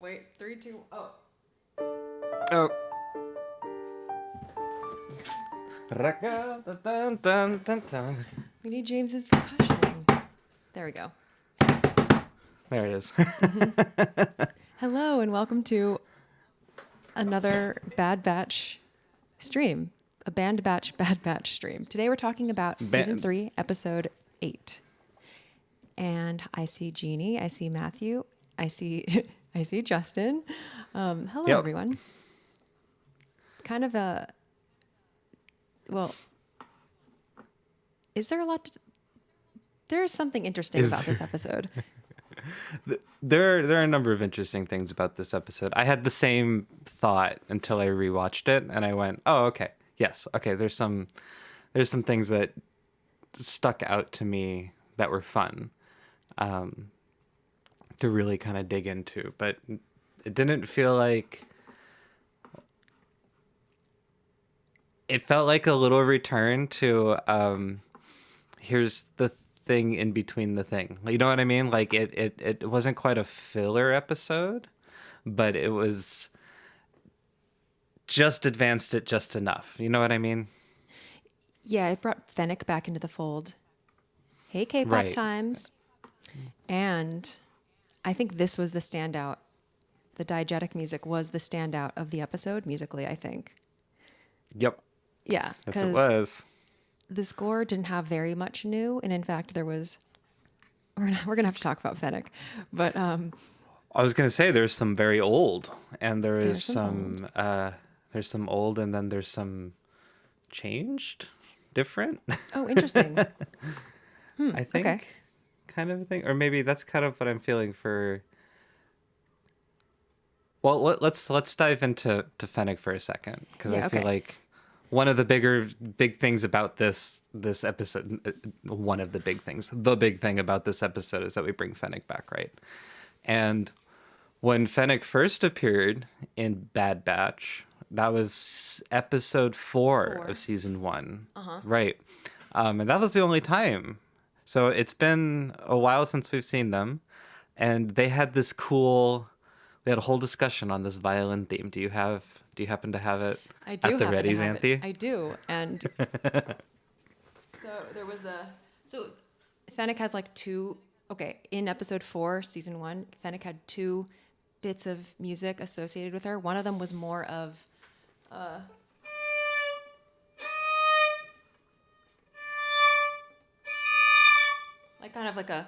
Wait, three, two, oh. Oh. We need James's percussion. There we go. There it is. Hello and welcome to another Bad Batch stream. A Bad Batch stream. Today we're talking about season 3, episode 8. And I see Jeannie, I see Matthew, I see I see Justin. Hello everyone. Kind of a is there a lot to, there's something interesting about this episode. There are a number of interesting things about this episode. I had the same thought until I rewatched it, and I went, "Oh, okay, yes, okay." There's some things that stuck out to me that were fun to really kind of dig into, but it didn't feel like. It felt like a little return to here's the thing in between the thing. You know what I mean? Like it wasn't quite a filler episode, but it was just advanced it just enough. You know what I mean? Yeah, it brought Fennec back into the fold. Hey, K-pop Right. times. And I think this was the standout. The diegetic music was the standout of the episode musically, I think. Yep. Yeah, Yes, it was. the score didn't have very much new, and in fact, there was. We're gonna have to talk about Fennec, but I was gonna say there's some very old, and there There's is some there's some old, and then there's some changed, different. oh, interesting. I think Okay. kind of a thing, or maybe that's kind of what I'm feeling for. Well, let's dive into Fennec for a second, because Yeah, I feel okay. like one of the big things about this episode, one of the big things, the big thing about this episode is that we bring Fennec back, right? And when Fennec first appeared in Bad Batch, that was episode 4 of season 1, right? And that was the only time. So it's been a while since we've seen them, and they had this cool. We had a whole discussion on this violin theme. Do you happen to have it I do at the happen ready, to have Xanthi? it. I do, and so there was so Fennec has like two. Okay, in episode 4, season 1, Fennec had 2 bits of music associated with her. One of them was more of like kind of like a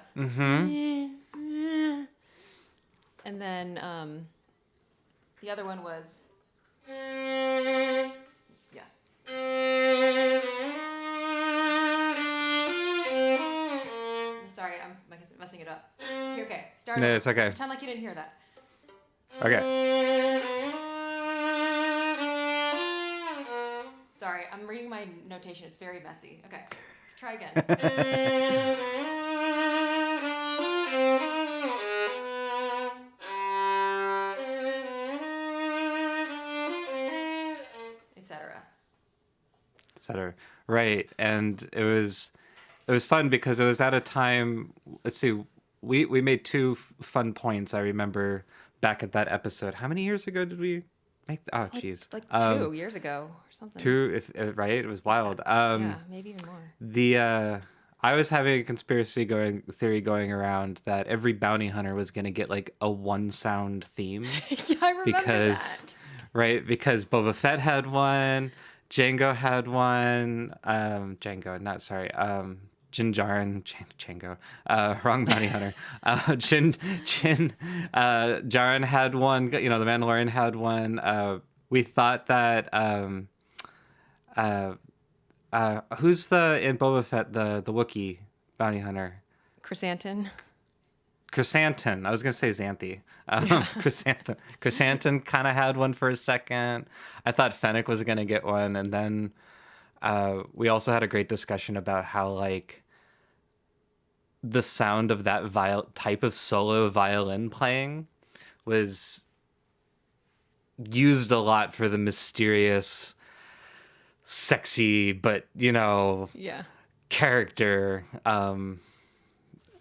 and then the other one was yeah. Sorry, I'm messing it up. Here, okay, start No, over. it's okay. Pretend like you didn't hear that. Okay. Sorry, I'm reading my notation. It's very messy. Okay, try again. Etc. Etc. Right, and it was fun because it was at a time. Let's see, we made 2 fun points. I remember back at that episode. How many years ago did we make? Oh, jeez, Like 2 years ago or something. 2. If right, it was wild. Yeah, maybe even more. I was having a conspiracy theory going around that every bounty hunter was going to get like a 1 sound theme. Yeah, I remember because that. right, because Boba Fett had one, Django had one, Django, not sorry, Jin Djarin, Django, wrong bounty hunter. Jin Djarin had one. You know, the Mandalorian had one. We thought that who's in Boba Fett the Wookiee bounty hunter? Chrysanthe. Chrysanthe Tan. I was gonna say Xanthi. Chrysanthe kind of had one for a second. I thought Fennec was gonna get one, and then we also had a great discussion about how like the sound of that type of solo violin playing was used a lot for the mysterious, sexy, but Yeah. character.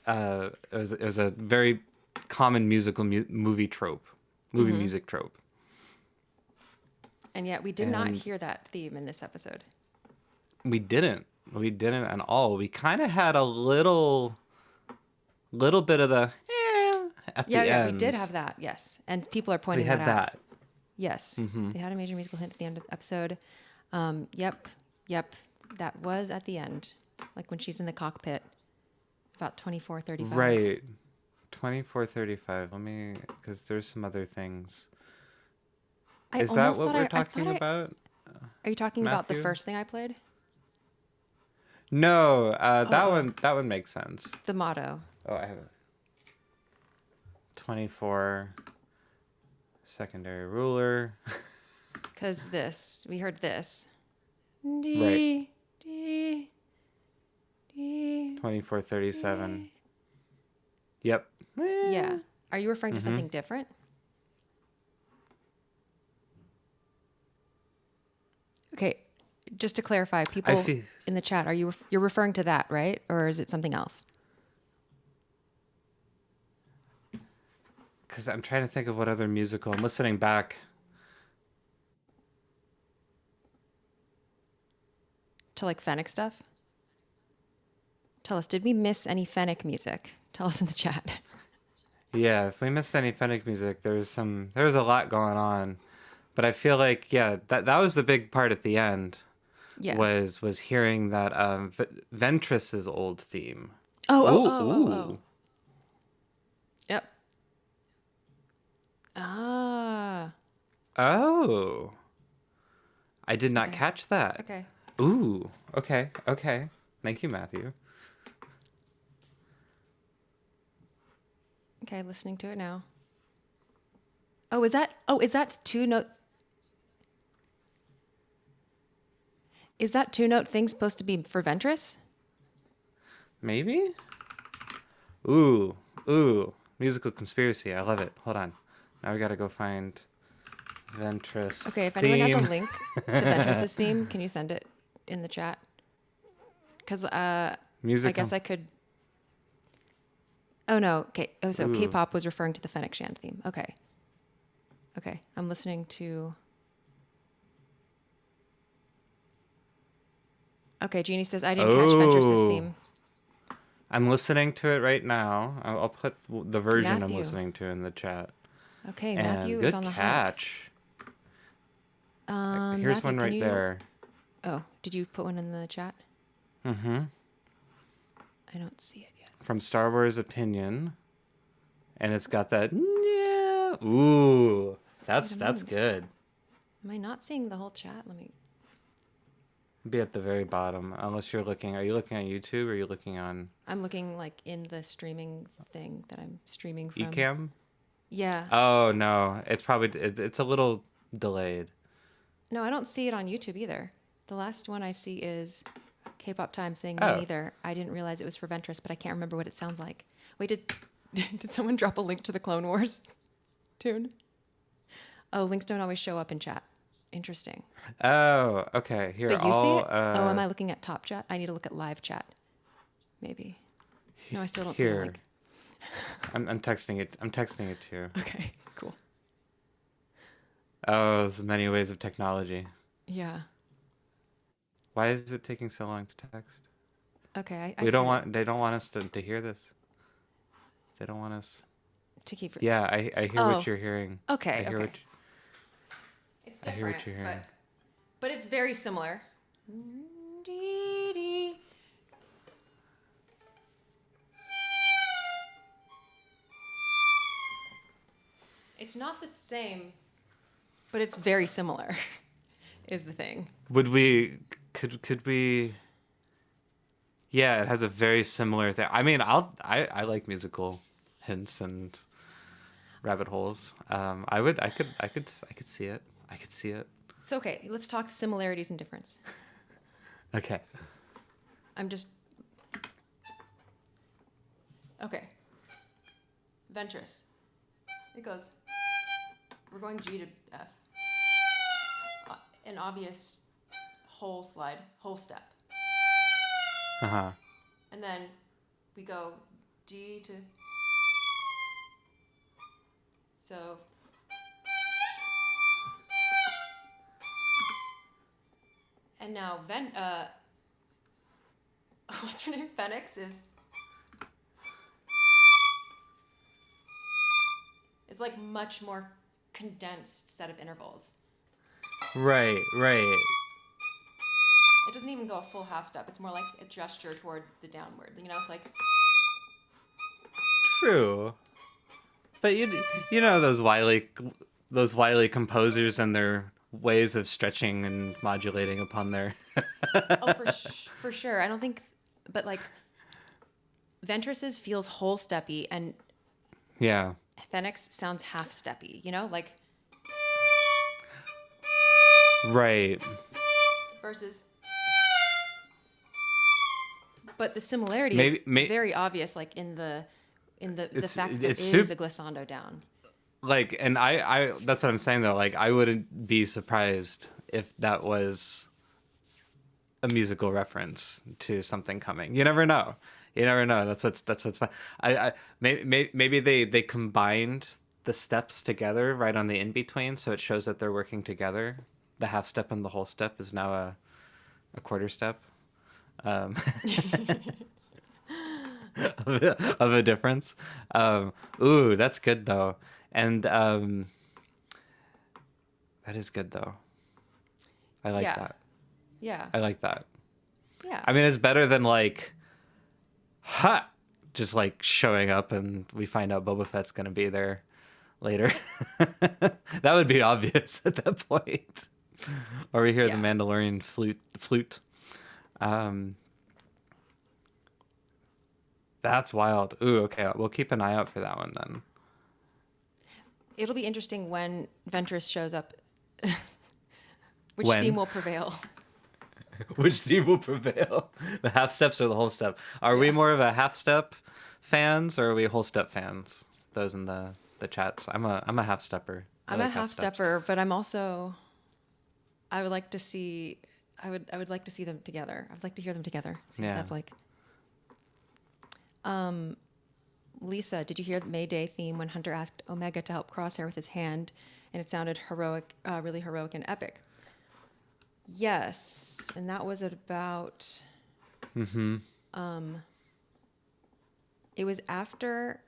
It was a very common musical movie trope movie music trope. And yet we did not hear that theme in this episode. We didn't at all. We kind of had a little bit of the at the end. Yeah, we did have that. Yes, and people are pointing we had that out. that. Yes, they had a major musical hint at the end of the episode. Yep, that was at the end, like when she's in the cockpit, about 24:35. Right, 24:35. Let me, because there's some other things. Is that what we're talking about? Are you talking about the Matthew? first thing I played? No, that one makes sense. The motto. Oh, I have it. 24 secondary ruler. Because we heard this. Right. D, 24:37. Yep. Yeah. Are you referring to something different? Okay. Just to clarify, people in the chat, you're referring to that, right? Or is it something else? Because I'm trying to think of what other musical. I'm listening back. To like Fennec stuff? Tell us, did we miss any Fennec music? Tell us in the chat. Yeah, if we missed any Fennec music, there's a lot going on. But I feel like, that was the big part at the end. Yeah. Was hearing that Ventress's old theme. Oh. Yep. Ah. Oh. I did not catch that. Okay. Ooh. Okay. Thank you, Matthew. Okay, listening to it now. Is that two-note? Is that two-note thing supposed to be for Ventress? Maybe? Ooh. Musical conspiracy. I love it. Hold on. Now we gotta go find Ventress. Okay, if anyone has a link to Ventress's theme, can you send it in the chat? Because I guess I could. Oh no. Okay. Oh, so K-pop was referring to the Fennec Shand theme. Okay. I'm listening to. Okay, Jeannie says I didn't catch Ventress's theme. I'm listening to it right now. I'll put the version Matthew. I'm listening to in the chat. Okay, And Matthew is on the catch. hunt. Here's Matthew, one right there. Oh, did you put one in the chat? Mm-hmm. I don't see it yet. From Star Wars Opinion. And it's got that ooh. That's good. Am I not seeing the whole chat? Let me. Be at the very bottom, unless you're looking. Are you looking on YouTube or are you looking on? I'm looking like in the streaming thing that I'm streaming from. Ecamm? Yeah. Oh no, it's probably it's a little delayed. No, I don't see it on YouTube either. The last one I see is K-pop Time saying me neither. I didn't realize it was for Ventress, but I can't remember what it sounds like. Wait, did someone drop a link to the Clone Wars tune? Oh, links don't always show up in chat. Interesting. Oh, okay. Here, but you see it? Am I looking at top chat? I need to look at live chat. Maybe. No, I still don't see the link. I'm texting it. I'm texting it to you. Okay, cool. Oh, the many ways of technology. Yeah. Why is it taking so long to text? Okay, They don't want us to hear this. They don't want us to keep. Yeah, I hear what you're hearing. Okay. I hear what. It's different, I hear what you're hearing. But it's very similar. It's not the same, but it's very similar, is the thing. Could we? Yeah, it has a very similar thing. I mean, I like musical hints and rabbit holes. I could see it. I could see it. So okay, let's talk similarities and difference. Okay. Okay. Ventress. It goes. We're going G to F. An obvious whole step. Uh-huh. And then we go D to. So And now what's her name? Phoenix is like much more condensed set of intervals. Right. It doesn't even go a full half step. It's more like a gesture toward the downward. You know, it's like... True. But you know those wily composers and their ways of stretching and modulating upon their... Oh, for sure. I don't think... But like... Ventress's feels whole steppy and... Yeah. Phoenix sounds half steppy, you know? Like... Right. Versus... But the similarity is very obvious, like in the fact that it is a glissando down. Like, and I that's what I'm saying though. Like, I wouldn't be surprised if that was a musical reference to something coming. You never know. That's what's fun. Maybe they combined the steps together right on the in between, so it shows that they're working together. The half step and the whole step is now a quarter step. Of a difference. Ooh, that's good though. And that is good though. I like that. Yeah. I like that. Yeah. I mean, it's better than like, just like showing up and we find out Boba Fett's gonna be there later. That would be obvious at that point. Or we hear the Mandalorian flute. That's wild. Ooh, okay. We'll keep an eye out for that one then. It'll be interesting when Ventress shows up. Which theme will prevail? Which theme will prevail? The half steps or the whole step? Are we more of a half step fans or are we whole step fans? Those in the chats. I'm a half stepper. I'm a half stepper, but I'm also... I would like to see like to see them together. I'd like to hear them together. See what that's like. Lisa, did you hear the Mayday theme when Hunter asked Omega to help Crosshair with his hand and it sounded heroic, really heroic and epic? Yes. And that was at about it was after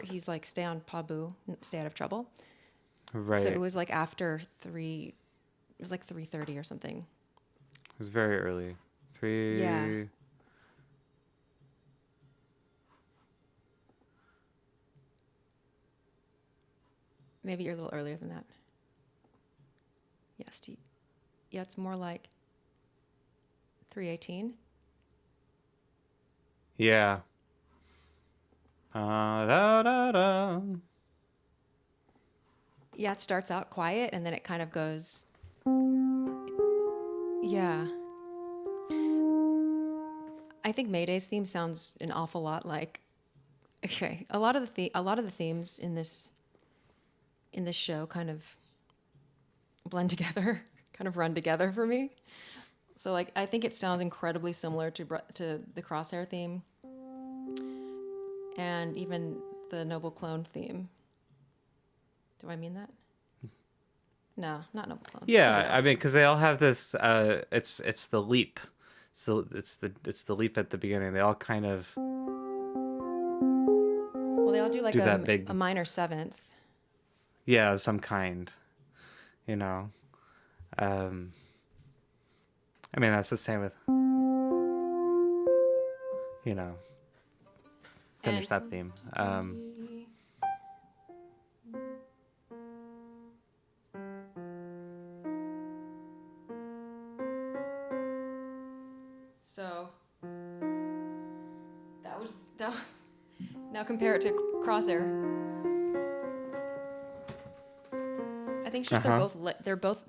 he's like, stay on Pabu, stay out of trouble. Right. So it was like after 3:30 or something. It was very early. Yeah. Maybe you're a little earlier than that. Yes, yeah, it's more like 3:18. Yeah. Da, da, da. Yeah, it starts out quiet and then it kind of goes. Yeah. I think Mayday's theme sounds an awful lot like. Okay, a lot of the themes in this show kind of blend together, kind of run together for me. So like I think it sounds incredibly similar to the Crosshair theme and even the Noble Clone theme. Do I mean that? No, not Noble Clone. Yeah, I mean because they all have this it's the leap. So it's the leap at the beginning. They all kind of they all do like a minor seventh. Yeah, of some kind. You know. I mean that's the same with finish that theme. So that was now compare it to Crosshair. I think it's just they're both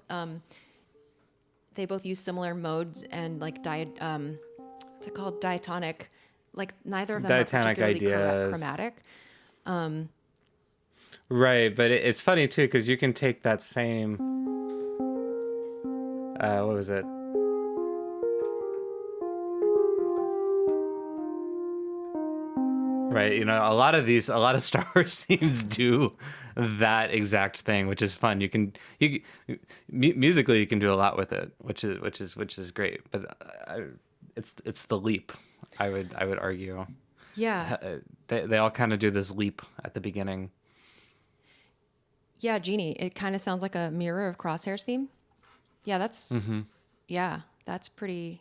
they both use similar modes and like what's it called, diatonic, like neither of them are particularly chromatic. Right, but it's funny too because you can take that same what was it? Right, a lot of Star Wars themes do that exact thing, which is fun. Musically you can do a lot with it, which is great. But it's the leap. I would argue. Yeah. They all kind of do this leap at the beginning. Yeah, Genie. It kind of sounds like a mirror of Crosshair's theme. Yeah, that's pretty.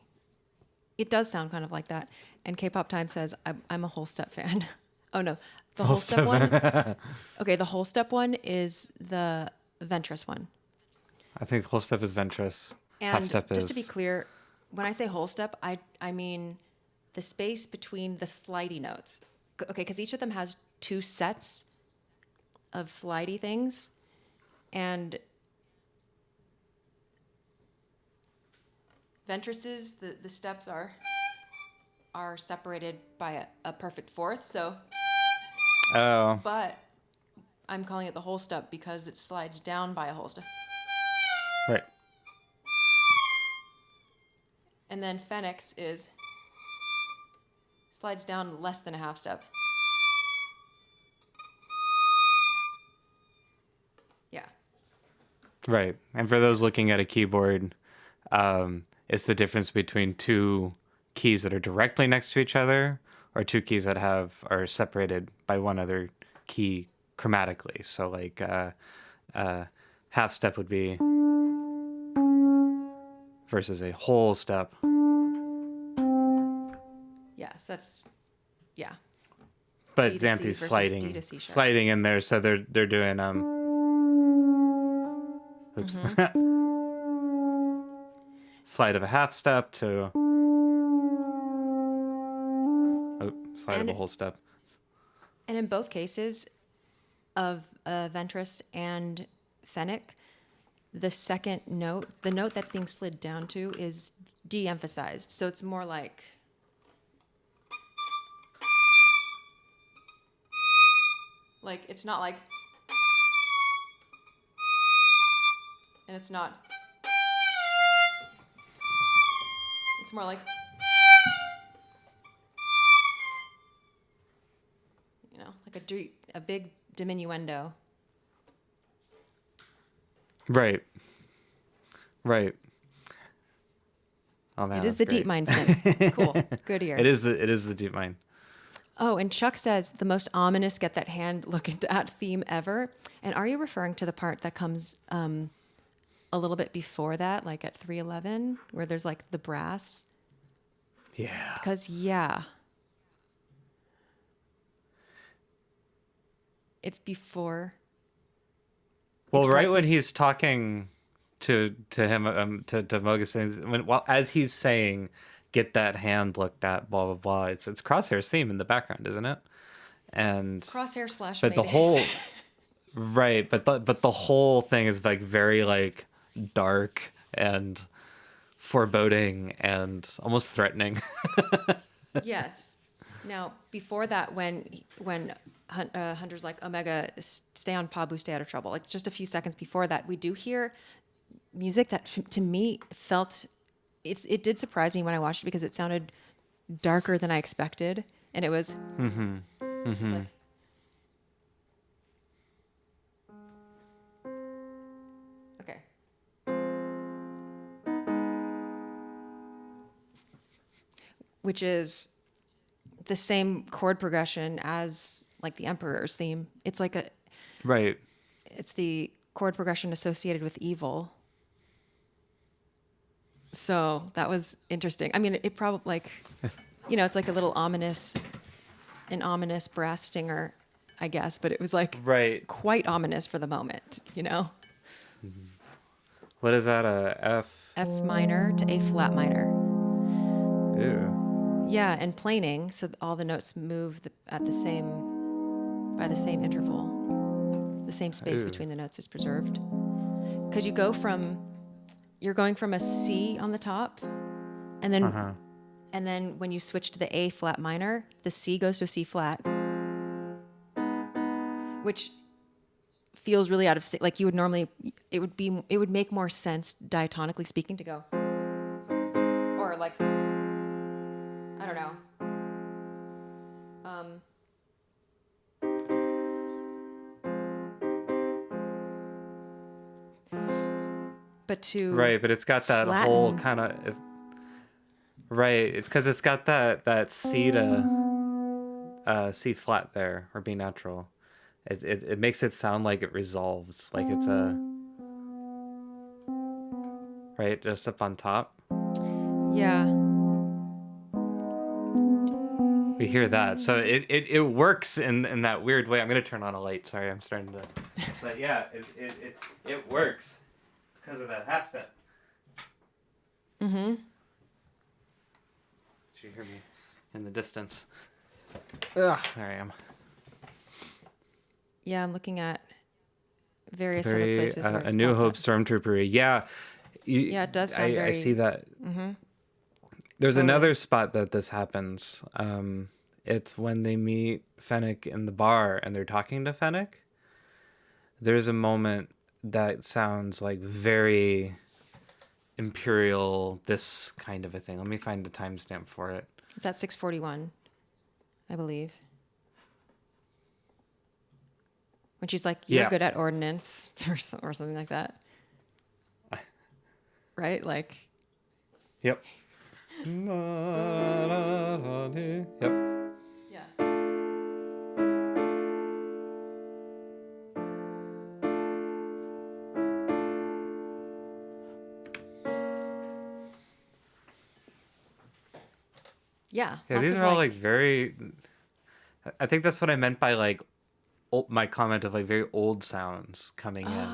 It does sound kind of like that. And K-pop Time says, I'm a whole step fan. Oh no, the whole step one. Okay, the whole step one is the Ventress one. I think whole step is Ventress. Half And step just is to be clear, when I say whole step, I mean the space between the slidey notes. Okay, because each of them has two sets of slidey things, and Ventress's the steps are separated by a perfect fourth. So, Oh, but I'm calling it the whole step because it slides down by a whole step. right. And then Phoenix slides down less than a half step. Yeah. Right. And for those looking at a keyboard, it's the difference between two keys that are directly next to each other or two keys that are separated by one other key chromatically. So like half step would be versus a whole step. Yes, that's yeah. But D to C Xanthi's versus sliding D to C sharp. sliding in there, so they're doing oops. Slide of a half step to slide of a whole step. And in both cases of Ventress and Fennec, the second note, the note that's being slid down to, is de-emphasized. So it's more like it's not like, and it's not, it's more like, like a big diminuendo. Right. Right. Oh man, It is the great. deep mind synth. Cool. Good ear. It is the deep mind. Oh, and Chuck says the most ominous get that hand look at theme ever. And are you referring to the part that comes a little bit before that, like at 311, where there's like the brass? Yeah. Because yeah, it's before. Well, it's right when he's talking to him to Mogus, as he's saying, "Get that hand looked at," blah blah blah. It's Crosshair's theme in the background, isn't it? And Crosshair slash but the Maydays. whole right, but the whole thing is like very like dark and foreboding and almost threatening. Yes. Now, before that, when Hunter's like, Omega, stay on Pabu, stay out of trouble. Like just a few seconds before that, we do hear music that to me felt, it did surprise me when I watched it because it sounded darker than I expected. And it was, like, okay. Which is the same chord progression as like the Emperor's theme. It's like Right. it's the chord progression associated with evil. So that was interesting. I mean, it probably like, it's like a little an ominous brass stinger, I guess, but it was like Right. quite ominous for the moment, What is that? A F? F minor to A flat minor. Ew. Yeah, and planing, so all the notes move by the same interval. The same space Ooh. between the notes is preserved. Because you're going from a C on the top, and then when you switch to the A flat minor, the C goes to a C flat, which feels really out of sync. Like you would normally, it would make more sense diatonically speaking to go, or like, I don't know, but to right, but it's got that flatten. whole kind of right. It's because it's got that C to C flat there, or B natural. It makes it sound like it resolves, like it's a right just up on top. Yeah. We hear that, so it works in that weird way. I'm gonna turn on a light. Sorry, I'm starting to. But yeah, it works because of that half step. Mm-hmm. You hear me in the distance. Ugh, there I am. Yeah, I'm looking at various other places. Where A New Hope stormtrooper. Yeah. Yeah, it does sound very... I see that. Mm-hmm. There's Totally. another spot that this happens. It's when they meet Fennec in the bar and they're talking to Fennec. There's a moment that sounds like very Imperial, this kind of a thing. Let me find the timestamp for it. It's at 6:41, I believe. When she's like, "You're good at ordnance," or something like that. Right? Like. Yep. Yep. Yeah. Yeah. Yeah, these are all like very. I think that's what I meant by like my comment of like very old sounds coming in.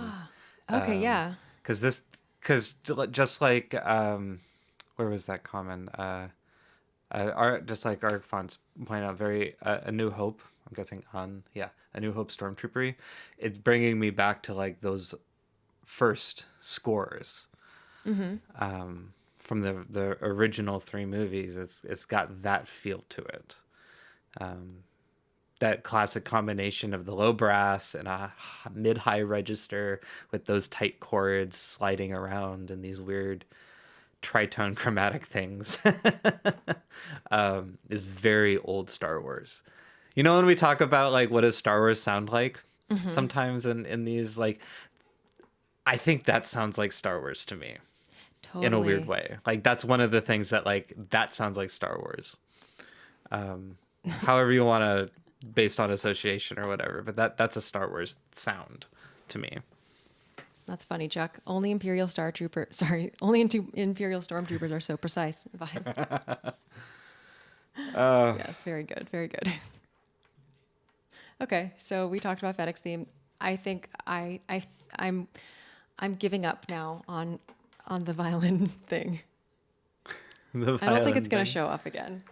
Okay, yeah. Because just like where was that comment? Just like Arc Fonts point out, very A New Hope. I'm guessing A New Hope Stormtroopery. It's bringing me back to like those first scores. Mm-hmm. From the original 3 movies. It's got that feel to it. That classic combination of the low brass and a mid-high register with those tight chords sliding around and these weird tritone chromatic things is very old Star Wars. You know, when we talk about like what does Star Wars sound like, sometimes in these, like, I think that sounds like Star Wars to me. Totally. In a weird way. Like that's one of the things that like that sounds like Star Wars. However you want to, based on association or whatever, but that's a Star Wars sound to me. That's funny, Chuck. Only Imperial Stormtroopers are so precise. Yes, very good, very good. Okay, so we talked about Fennec's theme. I think I'm giving up now on the violin thing. I don't think it's going to show up again.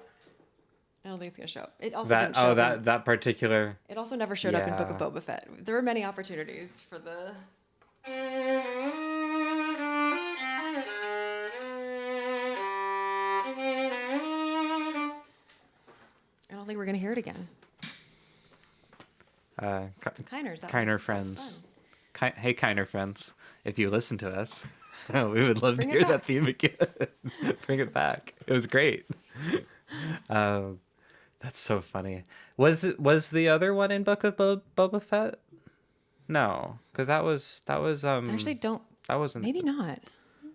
I don't think it's going to show up. It also didn't show up. That particular. It also never showed up in Book of Boba Fett. There were many opportunities for the. I don't think we're going to hear it again. Kiner friends. Hey, Kiner friends. If you listen to us, we would love to hear that theme again. Bring it back. It was great. That's so funny. Was the other one in Book of Boba Fett? No, because that was I actually don't. That wasn't. Maybe not.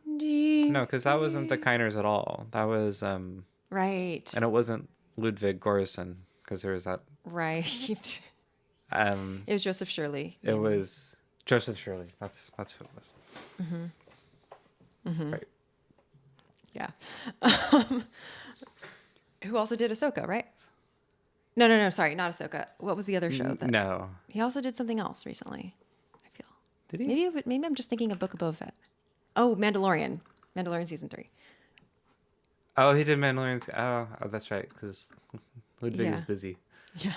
No, because that wasn't the Kiners at all. That was right. And it wasn't Ludwig Göransson, because there was that. Right. It was Joseph Shirley. It was Joseph Shirley. That's who it was. Mm-hmm. Mm-hmm. Right. Yeah. Who also did Ahsoka, right? No. Sorry, not Ahsoka. What was the other show? No. He also did something else recently, I feel. Did he? Maybe I'm just thinking of Book of Boba Fett. Oh, Mandalorian. Mandalorian season 3. Oh, he did Mandalorian. Oh, that's right, because Ludwig is busy. Yeah.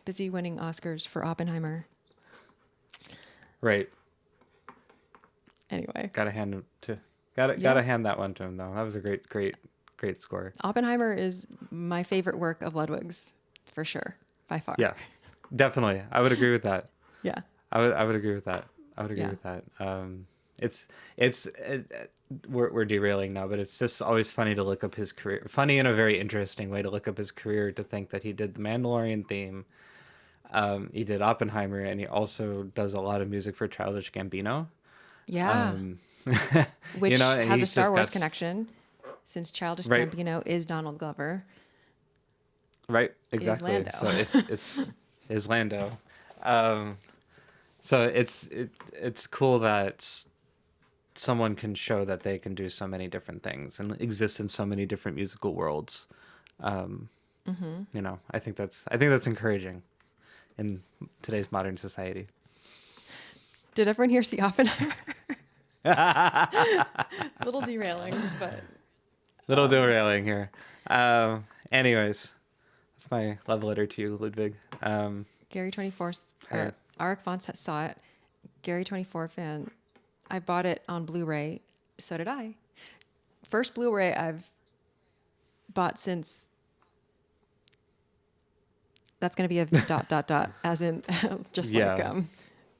Busy winning Oscars for Oppenheimer. Right. Anyway. Gotta hand hand that one to him, though. That was a great score. Oppenheimer is my favorite work of Ludwig's, for sure, by far. Yeah, definitely. I would agree with that. Yeah. I would agree with that. With that. We're derailing now, but it's just always funny to look up his career. Funny in a very interesting way to look up his career, to think that he did the Mandalorian theme, He did Oppenheimer, and he also does a lot of music for Childish Gambino. Yeah. Um, Which and has a he's Star just Wars got connection, since Childish right, Gambino is Donald Glover. right, Is exactly. Lando. So it's is Lando. Um, so it's cool that someone can show that they can do so many different things and exist in so many different musical worlds. Um, I think that's encouraging in today's modern society. Did everyone here see Oppenheimer? A little derailing, but Little derailing here. Anyways, that's my love letter to you, Ludwig. Gary 24 Hey. or Arik Fonts saw it. Gary 24 fan. I bought it on Blu-ray. So did I. First Blu-ray I've bought since. That's going to be a ... as in just Yeah.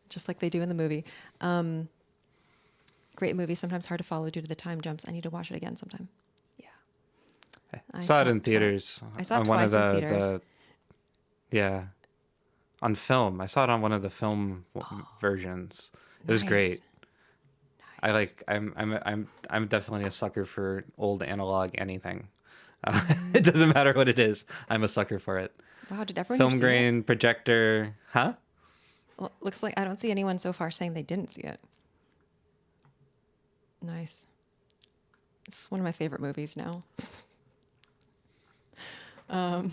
just like they do in the movie. Great movie. Sometimes hard to follow due to the time jumps. I need to watch it again sometime. Yeah. I saw it in theaters. I saw it on one of twice in theaters. yeah, on film. I saw it on one of the film versions. It was Nice. great. I Nice. like. I'm definitely a sucker for old analog anything. It doesn't matter what it is. I'm a sucker for it. Wow, did everyone Film here see grain, projector, huh? it? Well, looks like I don't see anyone so far saying they didn't see it. Nice. It's one of my favorite movies now. And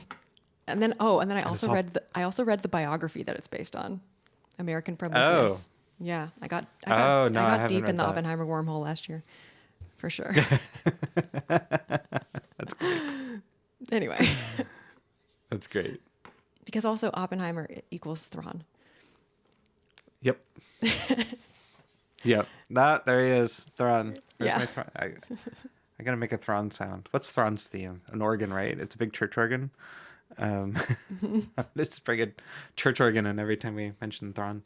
then I also read the biography that it's based on, American Prometheus. Yeah, I got I haven't deep read in the that. Oppenheimer wormhole last year, for sure. That's great. Anyway, That's great. because also Oppenheimer equals Thrawn. Yep. Yep. There he is. Thrawn. Where's Yeah. my Thrawn? I gotta make a Thrawn sound. What's Thrawn's theme? An organ, right? It's a big church organ. Let's bring a church organ in every time we mention Thrawn.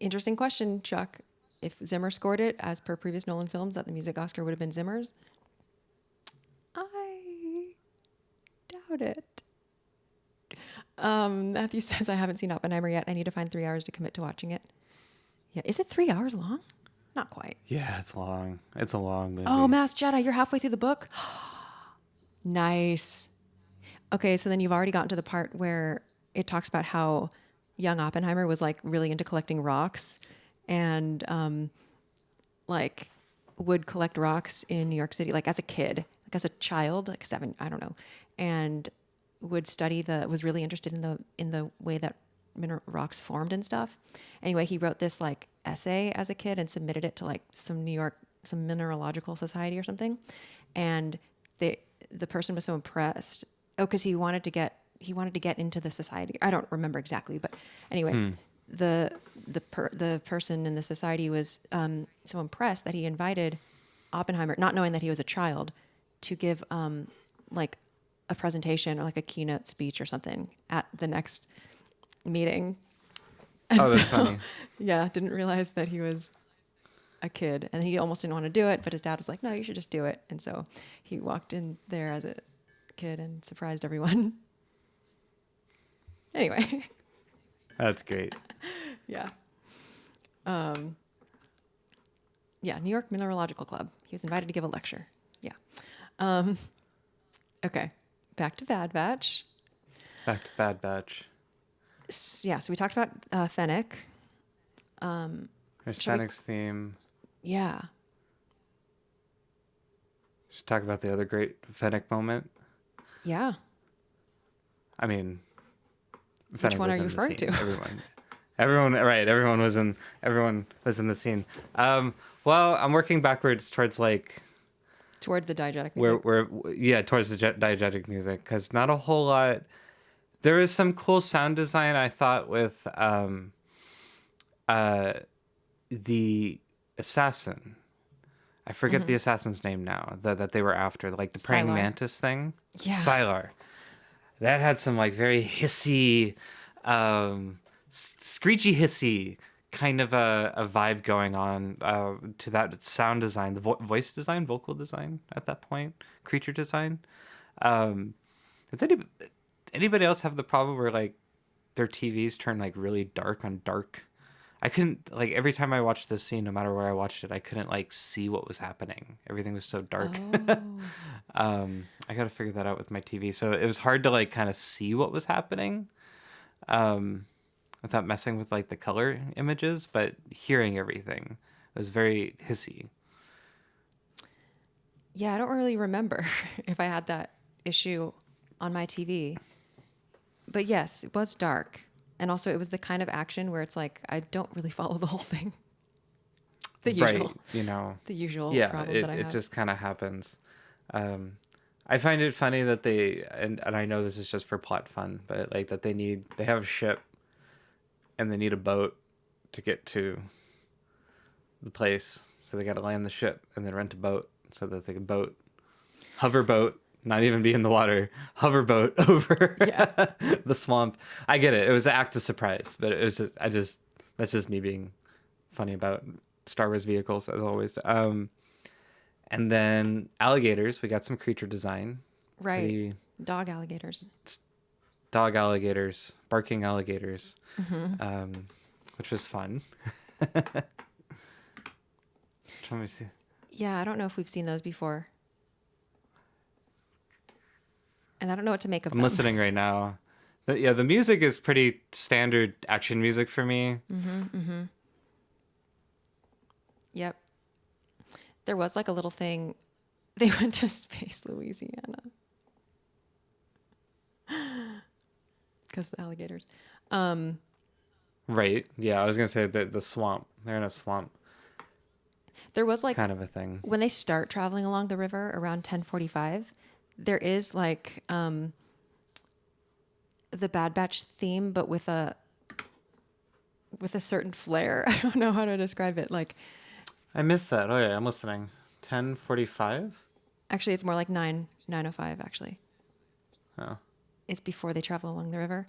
Interesting question, Chuck. If Zimmer scored it, as per previous Nolan films, that the music Oscar would have been Zimmer's. I doubt it. Matthew says, I haven't seen Oppenheimer yet. I need to find 3 hours to commit to watching it. Yeah, is it 3 hours long? Not quite. Yeah, it's long. It's a long movie. Oh, Masked Jedi, you're halfway through the book? Nice. Okay, so then you've already gotten to the part where it talks about how young Oppenheimer was like really into collecting rocks and like would collect rocks in New York City, like as a kid, like as a child, like 7, I don't know, and would was really interested in the way that rocks formed and stuff. Anyway, he wrote this like essay as a kid and submitted it to like some mineralogical society or something, and the person was so impressed. Oh, because he wanted to get into the society. I don't remember exactly, but anyway, the person in the society was so impressed that he invited Oppenheimer, not knowing that he was a child, to give like a presentation or like a keynote speech or something at the next meeting. And that's funny. Yeah, didn't realize that he was a kid, and he almost didn't want to do it, but his dad was like, "No, you should just do it." And so he walked in there as a kid and surprised everyone. Anyway. That's great. Yeah. Yeah, New York Mineralogical Club. He was invited to give a lecture. Yeah. Okay. Back to Bad Batch. Back to Bad Batch. Yeah, so we talked about Fennec. There's Shall we- Fennec's theme. Yeah. Just talk about the other great Fennec moment. Yeah. I mean, Which one are you referring to? Everyone was in the scene. Well, I'm working backwards towards like Toward the diegetic music. towards the diegetic music, because not a whole lot. There was some cool sound design I thought with the assassin. I forget the assassin's name now. That they were after, like the praying Sylar. mantis thing. Yeah. Sylar. That had some like very hissy, screechy hissy kind of a vibe going on to that sound design, the voice design, vocal design at that point, creature design. Anybody else have the problem where like their TVs turn like really dark on dark? I couldn't, like, every time I watched this scene, no matter where I watched it, I couldn't like see what was happening. Everything was so dark. I got to figure that out with my TV. So it was hard to like kind of see what was happening without messing with like the color images, but hearing everything was very hissy. Yeah, I don't really remember if I had that issue on my TV. But yes, it was dark. And also it was the kind of action where it's like, I don't really follow the whole thing. The usual. Right, you know. The usual problem it, that I have. it just kind of happens. I find it funny that they, and I know this is just for plot fun, but like that they have a ship and they need a boat to get to the place. So they got to land the ship and then rent a boat so that they can hover boat, not even be in the water, hover boat over the swamp. I get it. It was an act of surprise, but it was that's just me being funny about Star Wars vehicles as always. And then alligators, we got some creature design. Right. Dog alligators. Dog alligators, barking alligators, which was fun. Let me see. Yeah, I don't know if we've seen those before. And I don't know what to make of them. I'm listening right now. The music is pretty standard action music for me. Yep. There was like a little thing. They went to Space Louisiana. Because the alligators. Right. Yeah, I was going to say the swamp. They're in a swamp. There was like kind of a thing. When they start traveling along the river around 10:45, there is like the Bad Batch theme, but with a certain flair. I don't know how to describe it. Like, I missed that. Oh yeah, I'm listening. 10:45. Actually, it's more like 9:05. Actually. Oh. It's before they travel along the river.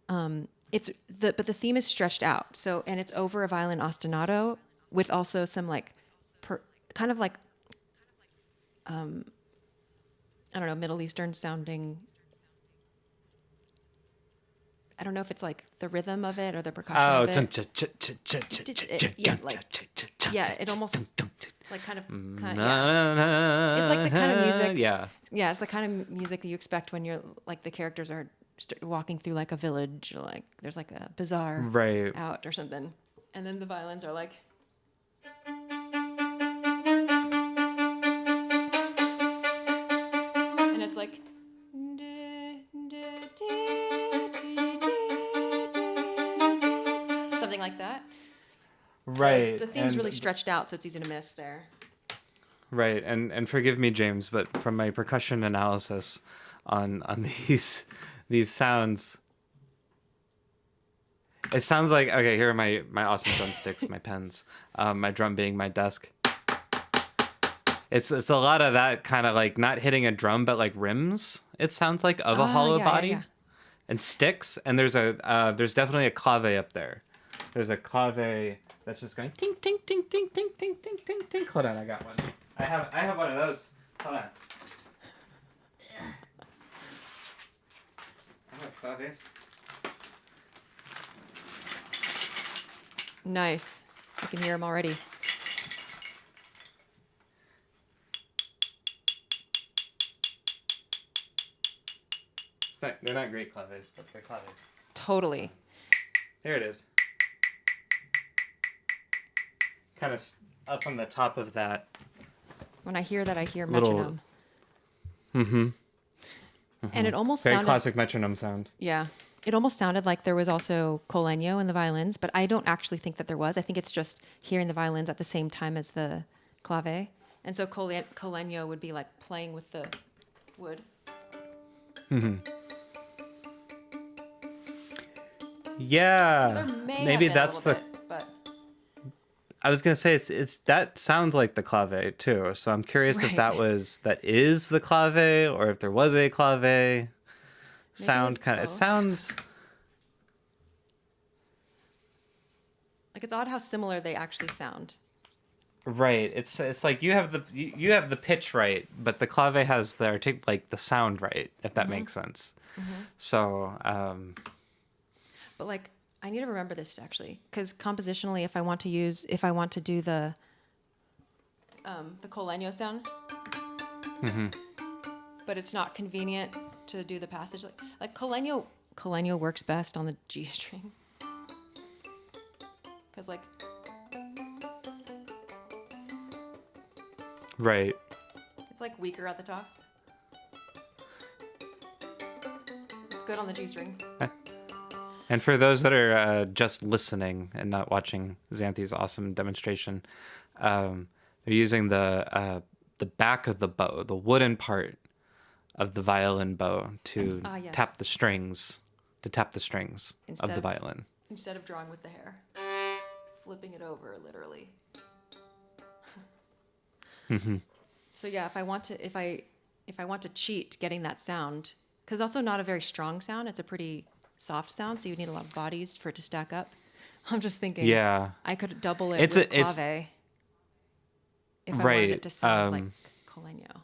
But the theme is stretched out. So, and it's over a violin ostinato with also some like kind of like I don't know, Middle Eastern sounding. I don't know if it's like the rhythm of it or the percussion of it. It almost like kind of it's like the kind of music. Yeah, it's the kind of music that you expect when you're like the characters are walking through like a village, or like there's like a bazaar out or something, and then the violins are like. And it's like something like that. Right. So the theme's really stretched out, so it's easy to miss there. Right, and forgive me, James, but from my percussion analysis on these sounds, it sounds like, okay, here are my awesome drumsticks, my pens, my drum being my desk. It's a lot of that kind of like not hitting a drum, but like rims. It sounds like of a hollow body, and sticks. And there's definitely a clave up there. There's a clave that's just going ting ting ting ting ting ting ting ting ting. Hold on, I got one. I have one of those. Hold on. I have claves. Nice. I can hear them already. They're not great claves, but they're claves. Totally. There it is. Kind of up on the top of that. When I hear that, I hear metronome. And it almost very sounded... classic metronome sound. Yeah. It almost sounded like there was also colegno in the violins, but I don't actually think that there was. I think it's just hearing the violins at the same time as the clave. And so colegno would be like playing with the wood. Yeah. So maybe that's the... but... I was gonna say it's that sounds like the clave too. So I'm curious if that is the clave, or if there was a clave sound. Kind of, it sounds like it's odd how similar they actually sound. Right. It's like you have the pitch right, but the clave has the sound right, if that makes sense. So, But like, I need to remember this actually, because compositionally, if I want to do the colenio sound, but it's not convenient to do the passage like colenio works best on the G string, because like right. it's like weaker at the top. It's good on the G string. And for those that are just listening and not watching Xanthe's awesome demonstration, they're using the back of the bow, the wooden part of the violin bow, to Yes. tap the strings, of the violin. Instead of drawing with the hair, flipping it over literally. So yeah, if I want to cheat getting that sound, because also not a very strong sound, it's a pretty soft sound, so you need a lot of bodies for it to stack up. I'm just thinking, Yeah, I could double it with clave if I wanted it to sound like colenio.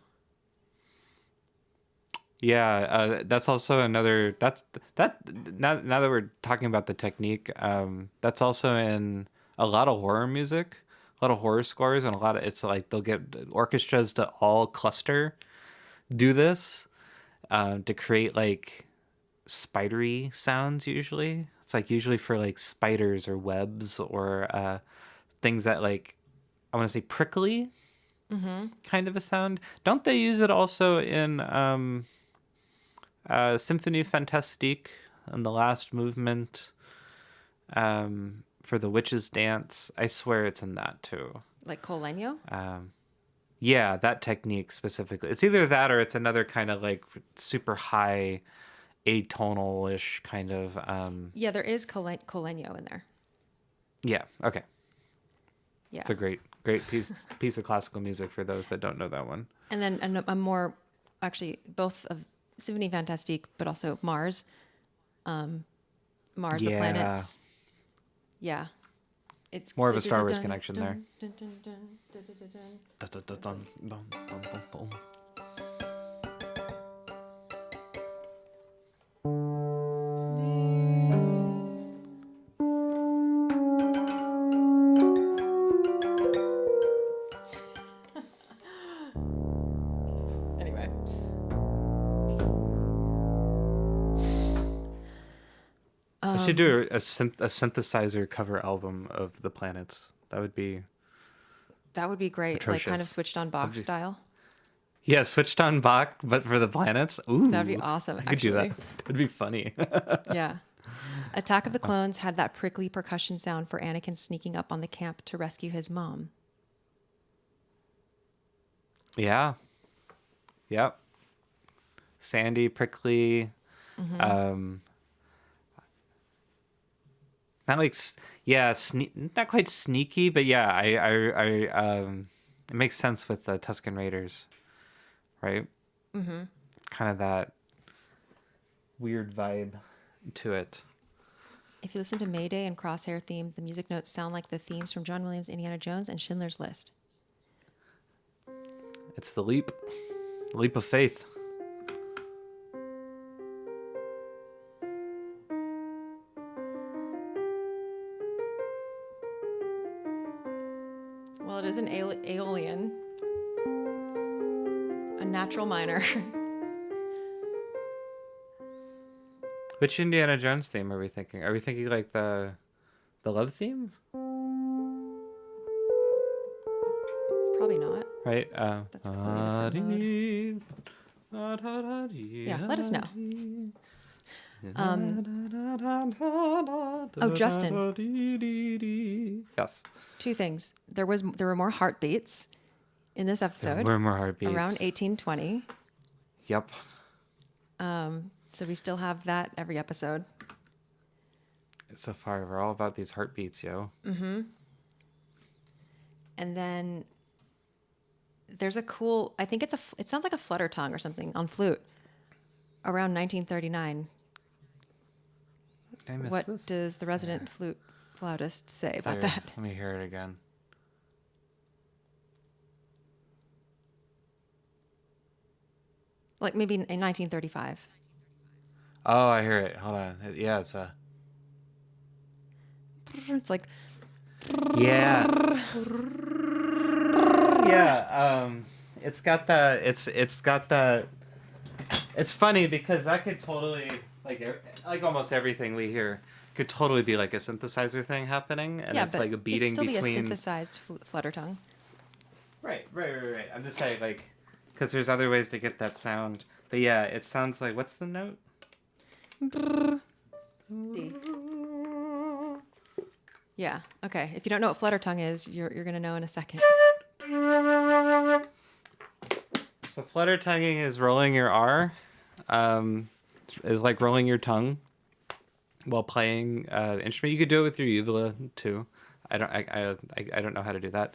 Yeah, that's also another. Now that we're talking about the technique, that's also in a lot of horror music, a lot of horror scores, and it's like they'll get orchestras to all cluster do this to create like spidery sounds. Usually, it's like usually for like spiders or webs or things that like I want to say prickly kind of a sound. Don't they use it also in Symphonie Fantastique and the last movement for the Witch's Dance? I swear it's in that too. Like colenio? Yeah, that technique specifically. It's either that or it's another kind of like super high atonal-ish kind of. Yeah, there is colenio in there. Yeah. Okay. Yeah. It's a great piece of classical music for those that don't know that one. And then a more, actually, both of Symphonie Fantastique, but also Mars. Mars, the planets. Yeah. It's more of a Star Wars connection there. Anyway. I should do a synthesizer cover album of the planets. That would be great. atrocious. Like kind of switched on Bach style. Yeah, switched on Bach, but for the planets. Ooh, that'd be awesome. I could do that. That'd be funny. Yeah. Attack of the Clones had that prickly percussion sound for Anakin sneaking up on the camp to rescue his mom. Yeah. Yep. Sandy, prickly. Not like, yeah, not quite sneaky, but yeah, it makes sense with the Tusken Raiders, right? Mm-hmm. Kind of that weird vibe to it. If you listen to Mayday and Crosshair theme, the music notes sound like the themes from John Williams' Indiana Jones and Schindler's List. It's the leap of faith. Well, it is an Aeolian, a natural minor. Which Indiana Jones theme are we thinking? Are we thinking like the love theme? Probably not. Right? That's a completely different mode. Yeah, let us know. Oh, Justin. Yes. Two things. There were more heartbeats in this episode. There were more heartbeats. Around 1820. Yep. So we still have that every episode. So far, we're all about these heartbeats, yo. Mm-hmm. And then there's a cool, I think it sounds like a flutter tongue or something on flute around 1939. What does the resident flautist say about that? Let me hear it again. Like maybe in 1935. Oh, I hear it. Hold on. Yeah, it's a. It's like Yeah. Yeah. It's got that. It's got that. It's funny because that could totally like almost everything we hear could totally be like a synthesizer thing happening, and yeah, it's but like a it could beating still between. be a synthesized flutter tongue. Right. I'm just saying like, because there's other ways to get that sound, but yeah, it sounds like what's the note? D. Yeah. Okay. If you don't know what flutter tongue is, you're gonna know in a second. So flutter tonguing is rolling your R, is like rolling your tongue while playing instrument. You could do it with your uvula too. I don't know how to do that,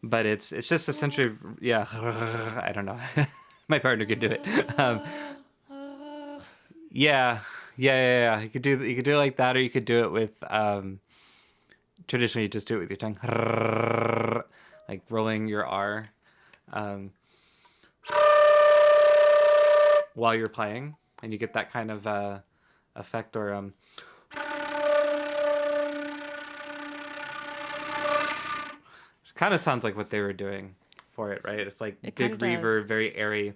but it's just essentially I don't know. My partner could do it. Yeah. You could do it like that, or you could do it with traditionally you just do it with your tongue, like rolling your R. While you're playing, and you get that kind of effect, or kind of sounds like what they were doing for it, right? It's like It big kinda does. reverb, very airy.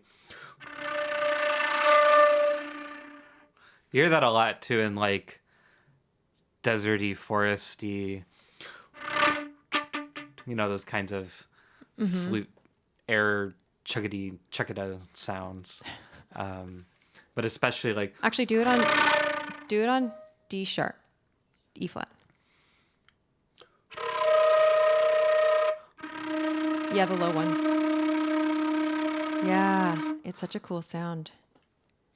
You hear that a lot too in like deserty, foresty, those kinds of flute air chuggedy chuckada sounds. But especially like Actually, do it on D sharp, E flat. Yeah, the low one. Yeah, it's such a cool sound.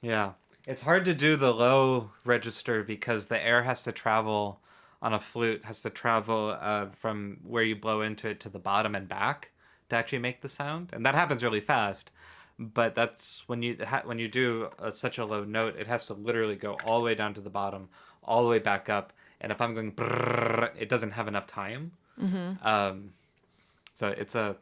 yeah, it's hard to do the low register because the air has to travel on a flute from where you blow into it to the bottom and back to actually make the sound, and that happens really fast. But that's when you do such a low note, it has to literally go all the way down to the bottom, all the way back up. And if I'm going, brrr, it doesn't have enough time. So it's a.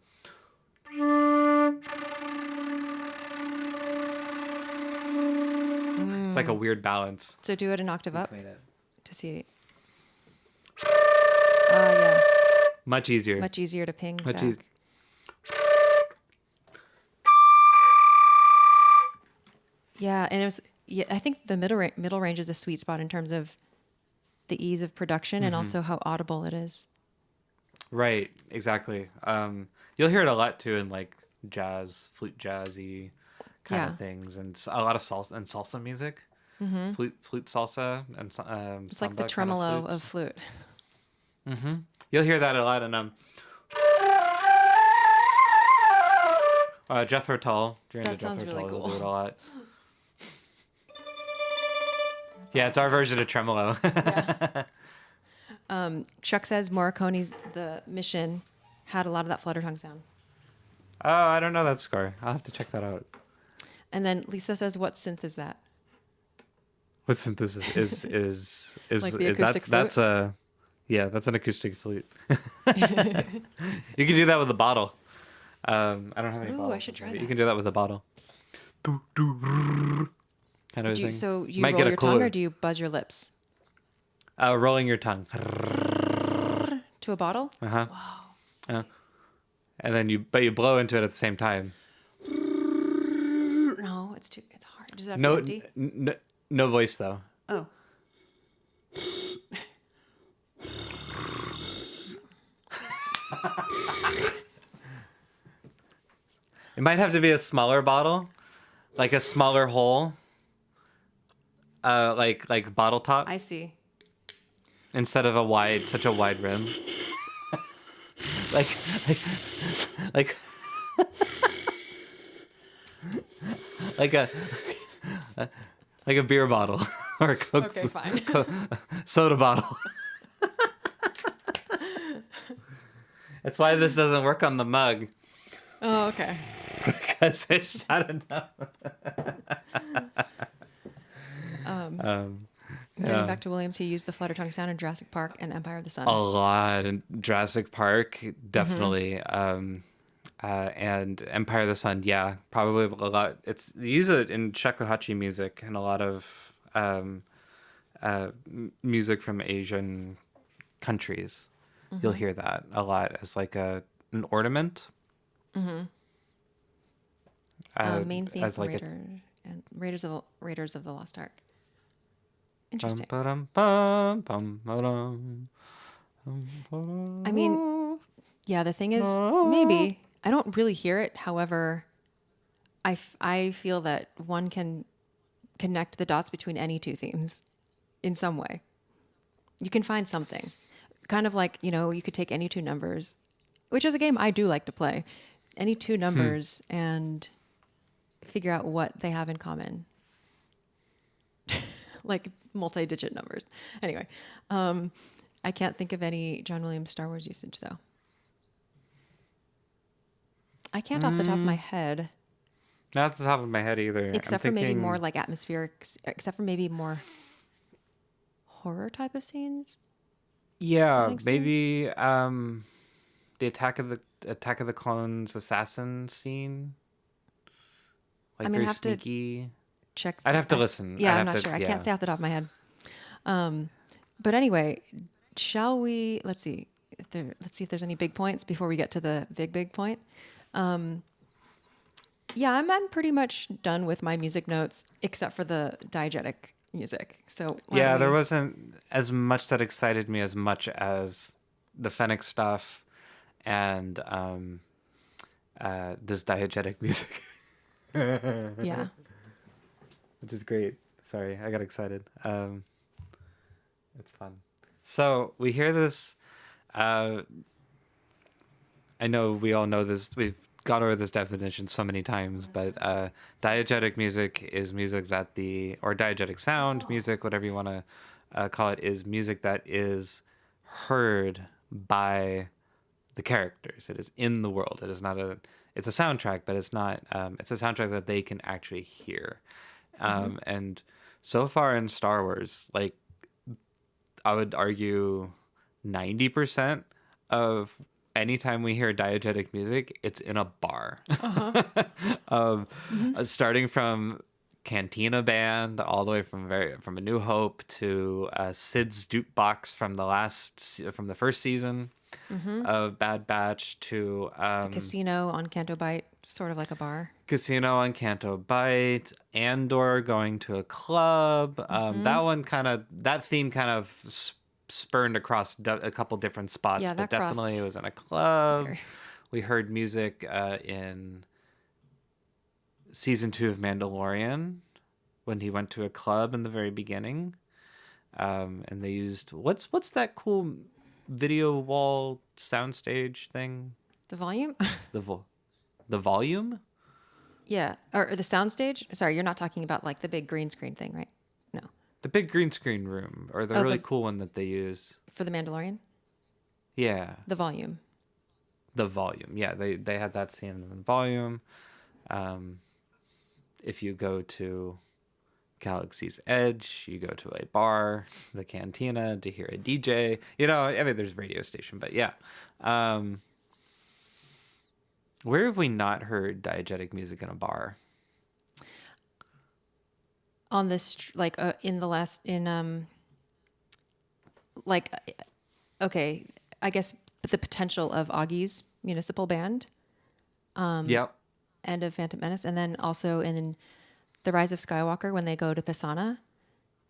It's like a weird balance. So do it an octave up Between it. to see. Yeah, Much easier. much easier to ping back. Yeah, and it was. Yeah, I think the middle range is a sweet spot in terms of the ease of production and also how audible it is. Right, exactly. You'll hear it a lot too in like jazz, flute jazzy kind of things, and a lot of salsa music. Flute salsa and It's like the tremolo of flute. You'll hear that a lot in Jethro Tull. That sounds really Tull, cool. He'll do it a lot. Yeah, it's our version of tremolo. Chuck says Morricone's The Mission had a lot of that flutter tongue sound. Oh, I don't know that score. I'll have to check that out. And then Lisa says, "What synth is that?" What synthesis is Like the is acoustic flute? that's a that's an acoustic flute. You can do that with a bottle. I don't have any Ooh, bottles. I should try You that. can do that with a bottle. Kind of Do you, thing. so you Might roll get a your tongue cooler. or do you buzz your lips Rolling your tongue. to a bottle? Wow. And then you blow into it at the same time. No, it's hard. Does it have to be empty? No voice though. Oh. It might have to be a smaller bottle, like a smaller hole. Like bottle top I see. instead of such a wide rim. like like like a like a beer bottle or a Coke, Okay, fine. soda bottle. That's why this doesn't work on the mug, Oh, okay. because there's not enough. Getting back to Williams, he used the flutter tongue sound in Jurassic Park and Empire of the Sun. A lot in Jurassic Park, definitely. And Empire of the Sun, yeah, probably a lot. They use it in shakuhachi music and a lot of music from Asian countries. You'll hear that a lot as like an ornament. Main theme As from like a Raiders of the Lost Ark. Interesting. bum, bum, bum, ba-dum, I mean, yeah, the thing is, maybe I don't really hear it. However, I feel that one can connect the dots between any two themes in some way. You can find something. Kind of like, you could take any two numbers, which is a game I do like to play. Any two numbers and figure out what they have in common. Like multi-digit numbers. Anyway, I can't think of any John Williams Star Wars usage, though. I can't off the top of my head. Not off the top of my head either. Except for maybe more like atmospheric, except for maybe more horror type of scenes. Yeah, Sonic maybe the Attack of the Clones assassin scene. Like very have sneaky. to check. I'd have to listen. Yeah, I'm not sure. I can't say off the top of my head. But anyway, shall we? Let's see. Let's see if there's any big points before we get to the big point. Yeah, I'm pretty much done with my music notes, except for the diegetic music. So yeah, there wasn't as much that excited me as much as the Fennec stuff and this diegetic music. Yeah. Which is great. Sorry, I got excited. It's fun. So we hear this. I know we all know this. We've gone over this definition so many times, but diegetic music is music or diegetic sound music, whatever you want to call it, is music that is heard by the characters. It is in the world. It is not it's a soundtrack, but it's not, it's a soundtrack that they can actually hear. And so far in Star Wars, like, I would argue 90% of anytime we hear diegetic music, it's in a bar. Starting from Cantina Band all the way from A New Hope to Sid's Jukebox from the first season of Bad Batch to the casino on Canto Bight, sort of like a bar. Casino on Canto Bight, Andor going to a club. That theme kind of spurned across a couple different spots, Yeah, but that definitely crossed. it was in a club. Very. We heard music in season 2 of Mandalorian when he went to a club in the very beginning, and they used what's that cool video wall soundstage thing? The volume? The volume? Yeah, or the soundstage. Sorry, you're not talking about like the big green screen thing, right? No, The big green screen room, or the really cool one that they use. for the Mandalorian. Yeah. The volume. The volume. Yeah, they had that scene in the volume. If you go to Galaxy's Edge, you go to a bar, the Cantina, to hear a DJ. I mean, there's a radio station, but yeah. Where have we not heard diegetic music in a bar? On this, in the last, okay, I guess the potential of Augie's municipal band. Yep. End of Phantom Menace, and then also in The Rise of Skywalker when they go to Pisana,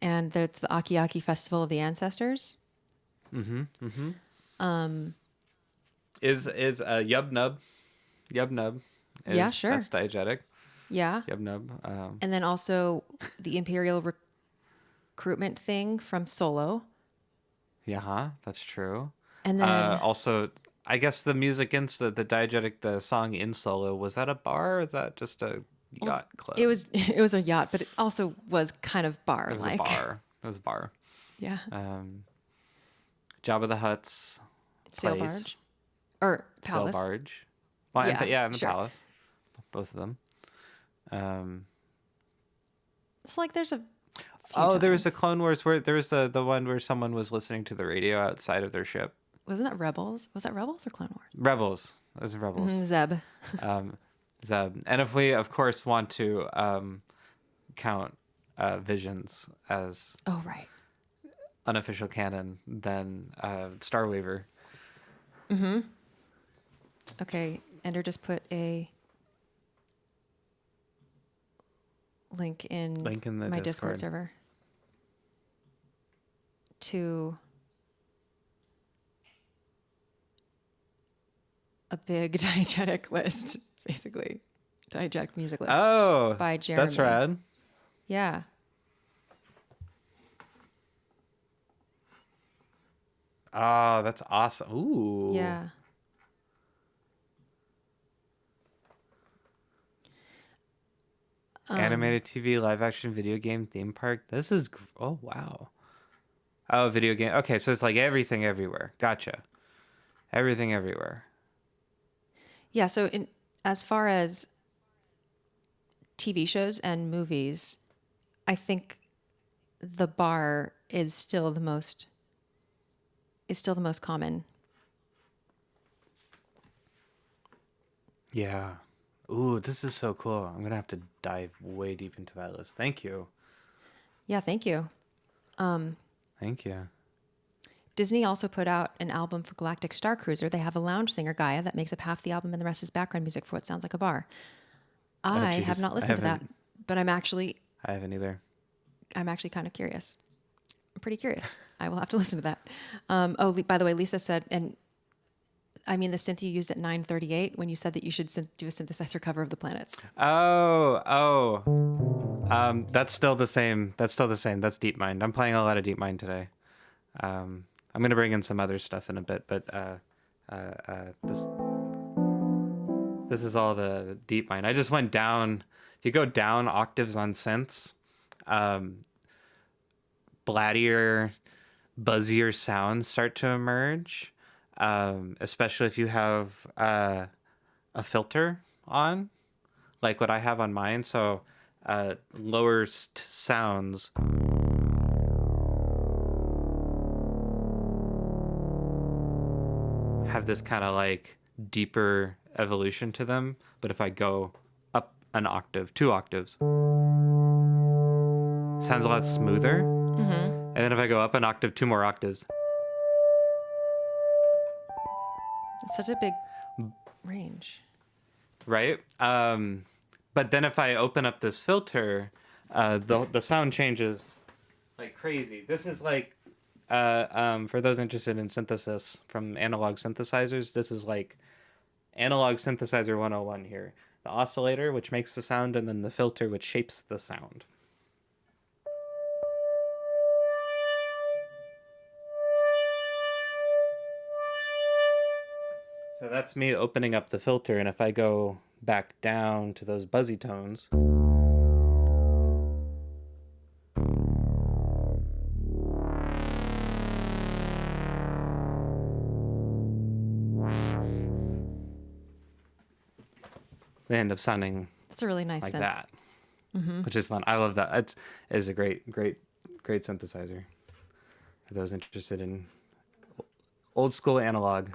and it's the Aki Aki Festival of the Ancestors. Is Yub Nub? Yub Nub. Yeah, sure. That's diegetic. Yeah. Yub Nub. And then also the Imperial recruitment thing from Solo. Yeah, that's true. And then also, I guess the music in the song in Solo, was that a bar or is that just a yacht club? it was a yacht, but it also was kind of bar It was like. a bar. It was a bar. Yeah. Jabba the Hutt's Sail place. barge. Or palace. Sail barge. Well, Yeah, in the sure. palace. Both of them. It's like there's a There was the times. Clone Wars where there was the one where someone was listening to the radio outside of their ship. Wasn't that Rebels? Was that Rebels or Clone Wars? Rebels. As rebels. Zeb. Zeb. And if we, of course, want to count Visions as Oh, right. unofficial canon, then Starweaver. Okay, Ender just put a link in The my Discord server to a big diegetic list, basically. Diegetic music list. Oh, by Jeremy. That's rad. Yeah. Oh, that's awesome. Ooh. Yeah. Animated TV, live action video game, theme park. This is, oh, wow. Oh, video game. Okay, so it's like everything everywhere. Gotcha. Everything everywhere. Yeah, so as far as TV shows and movies, I think the bar is still the most common. Yeah. Ooh, this is so cool. I'm gonna have to dive way deep into that list. Thank you. Yeah, thank you. Thank you. Disney also put out an album for Galactic Star Cruiser. They have a lounge singer, Gaia, that makes up half the album and the rest is background music for what sounds like a bar. I have not listened to that, but I haven't either. I'm actually kind of curious. I'm pretty curious. I will have to listen to that. By the way, Lisa said, and I mean the synth you used at 9:38 when you said that you should do a synthesizer cover of the planets. That's still the same. That's DeepMind. I'm playing a lot of DeepMind today. I'm gonna bring in some other stuff in a bit, but this is all the DeepMind. I just went down. If you go down octaves on synths, blattier, buzzier sounds start to emerge, especially if you have a filter on, like what I have on mine. So lower sounds have this kind of like deeper evolution to them. But if I go up an octave, 2 octaves, sounds a lot smoother. And then if I go up an octave, 2 more octaves. It's such a big range. Right? But then if I open up this filter, the sound changes like crazy. This is like, for those interested in synthesis from analog synthesizers, this is like analog synthesizer 101 here. The oscillator, which makes the sound, and then the filter, which shapes the sound. So that's me opening up the filter, and if I go back down to those buzzy tones, they end up sounding That's a really nice like synth. that, which is fun. I love that. It is a great synthesizer for those interested in old school analog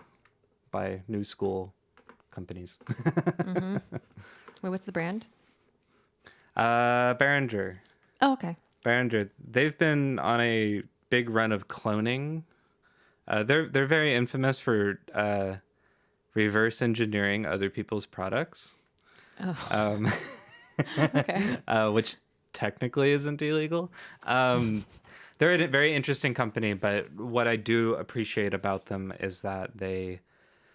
by new school companies. Wait, what's the brand? Behringer. Oh, okay. Behringer. They've been on a big run of cloning. They're very infamous for reverse engineering other people's products. Oh. Okay. Which technically isn't illegal. They're a very interesting company, but what I do appreciate about them is that they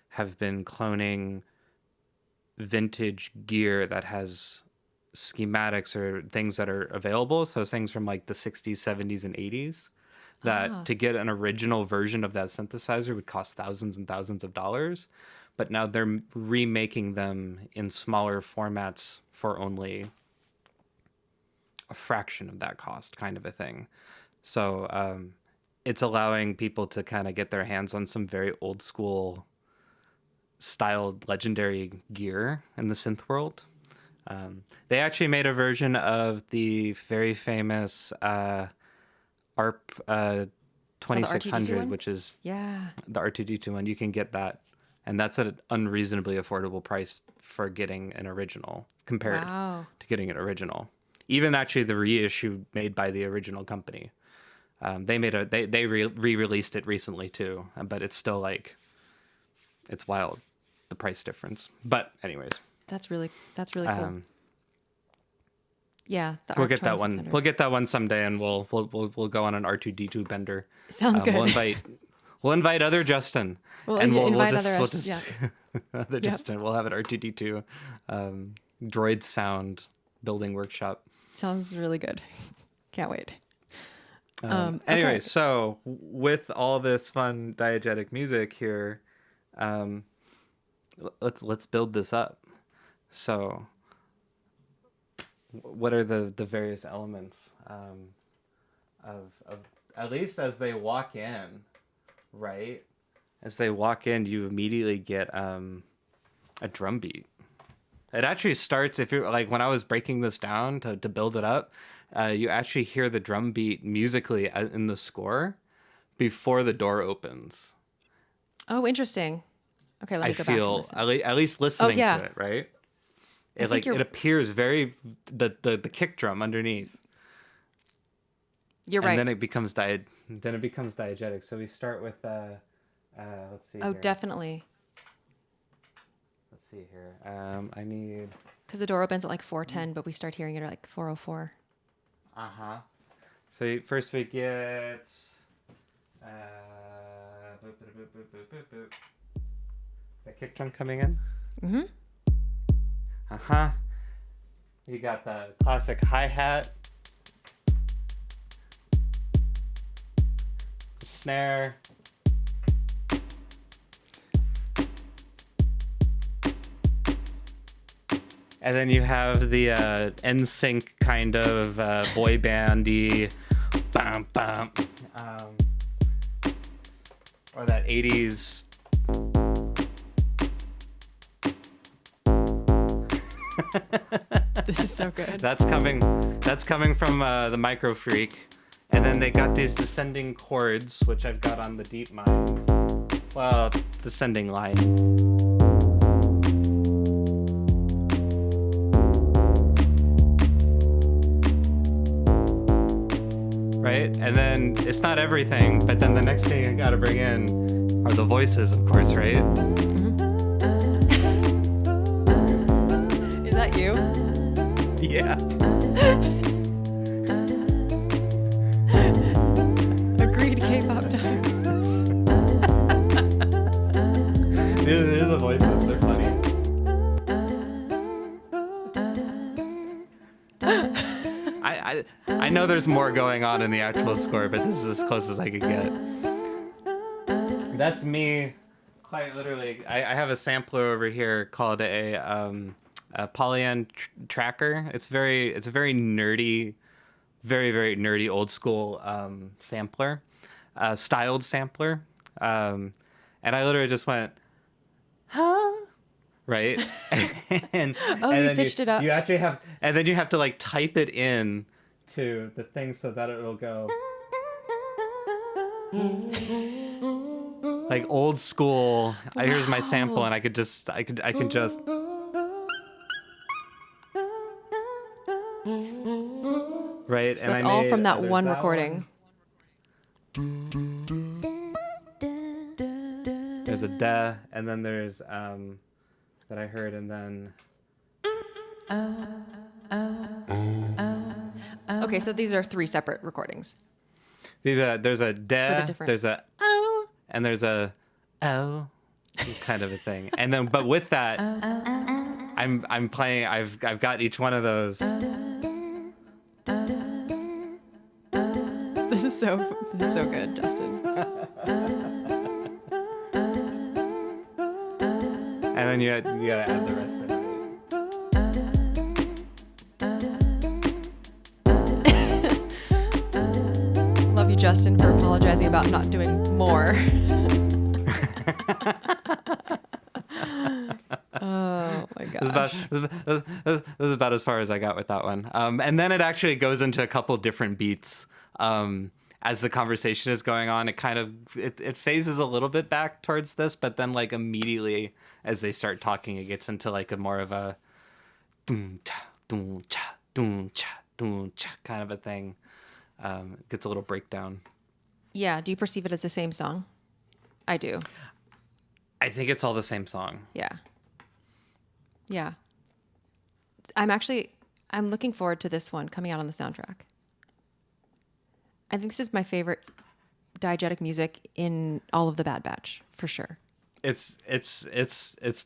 have been cloning vintage gear that has schematics or things that are available. So things from like the 60s, 70s, and 80s that to get an original version of that synthesizer would cost thousands and thousands of dollars. But now they're remaking them in smaller formats for only a fraction of that cost, kind of a thing. So it's allowing people to kind of get their hands on some very old school styled legendary gear in the synth world. They actually made a version of the very famous ARP 2600, which is Yeah. the R2D2 one. You can get that and that's at an unreasonably affordable price for getting an original compared to getting an original. Even actually the reissue made by the original company, they re-released it recently too, but it's still like, it's wild, the price difference. But anyways, that's really cool. Yeah, we'll get that one. We'll get that one someday, and we'll go on an R2D2 bender. Sounds good. We'll invite other Justin. We'll invite other Justin. We'll have an R2D2 droid sound building workshop. Sounds really good. Can't wait. Anyway, so with all this fun diegetic music here, let's build this up. So, what are the various elements of at least as they walk in, right? As they walk in, you immediately get a drum beat. It actually starts, if you're like, when I was breaking this down to build it up, you actually hear the drum beat musically in the score before the door opens. Oh, interesting. Okay, let me go back and listen. At least listening to it, right? It appears very the kick drum underneath. You're right. And then it becomes diegetic. So we start with let's see. Oh, here. Definitely. Let's see here. I need, because the door opens at like 4:10, but we start hearing it at like 4:04. So first we get the kick drum coming in. You got the classic hi-hat, the snare, and then you have the NSYNC kind of boy bandy, bam bam, or that 80s. This is so good. That's coming from the Micro Freak, and then they got these descending chords, which I've got on the deep mines. Well, descending line. Right, and then it's not everything, but then the next thing I gotta bring in are the voices, of course, right? Is that you? Yeah. Agreed, K-pop times. These are the voices, they're funny. I know there's more going on in the actual score, but this is as close as I could get. That's me, quite literally. I have a sampler over here called a Polyan tracker. It's a very nerdy, very nerdy old school sampler, styled sampler, and I literally just went, huh? Right? and you pitched it up. You actually have, and then you have to like type it in to the thing so that it'll go like old school. Wow. Here's my sample, and I can just right. So that's all from that one recording. There's a da, and then there's that I heard, and then. Okay, so these are 3 separate recordings. There's a da, there's a oh, and there's a oh, kind of a thing, and then but with that, I'm playing. I've got each one of those. This is so good, Justin. And then you gotta add the rest of it. Love you, Justin, for apologizing about not doing more. Oh my gosh. This is about as far as I got with that one. And then it actually goes into a couple different beats. And as the conversation is going on, it phases a little bit back towards this, but then like immediately as they start talking, it gets into like a more of a doom cha doom cha doom cha doom cha kind of a thing. It gets a little breakdown. Yeah. Do you perceive it as the same song? I do. I think it's all the same song. Yeah. Yeah. I'm looking forward to this one coming out on the soundtrack. I think this is my favorite diegetic music in all of the Bad Batch, for sure. It's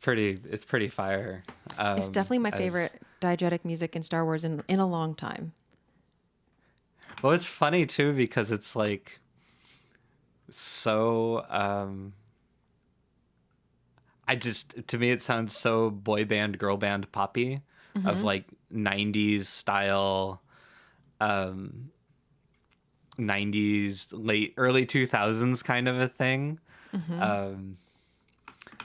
pretty fire. It's definitely my favorite diegetic music in Star Wars in a long time. Well, it's funny too because it's like so to me it sounds so boy band girl band poppy of like 90s style 90s late early 2000s kind of a thing.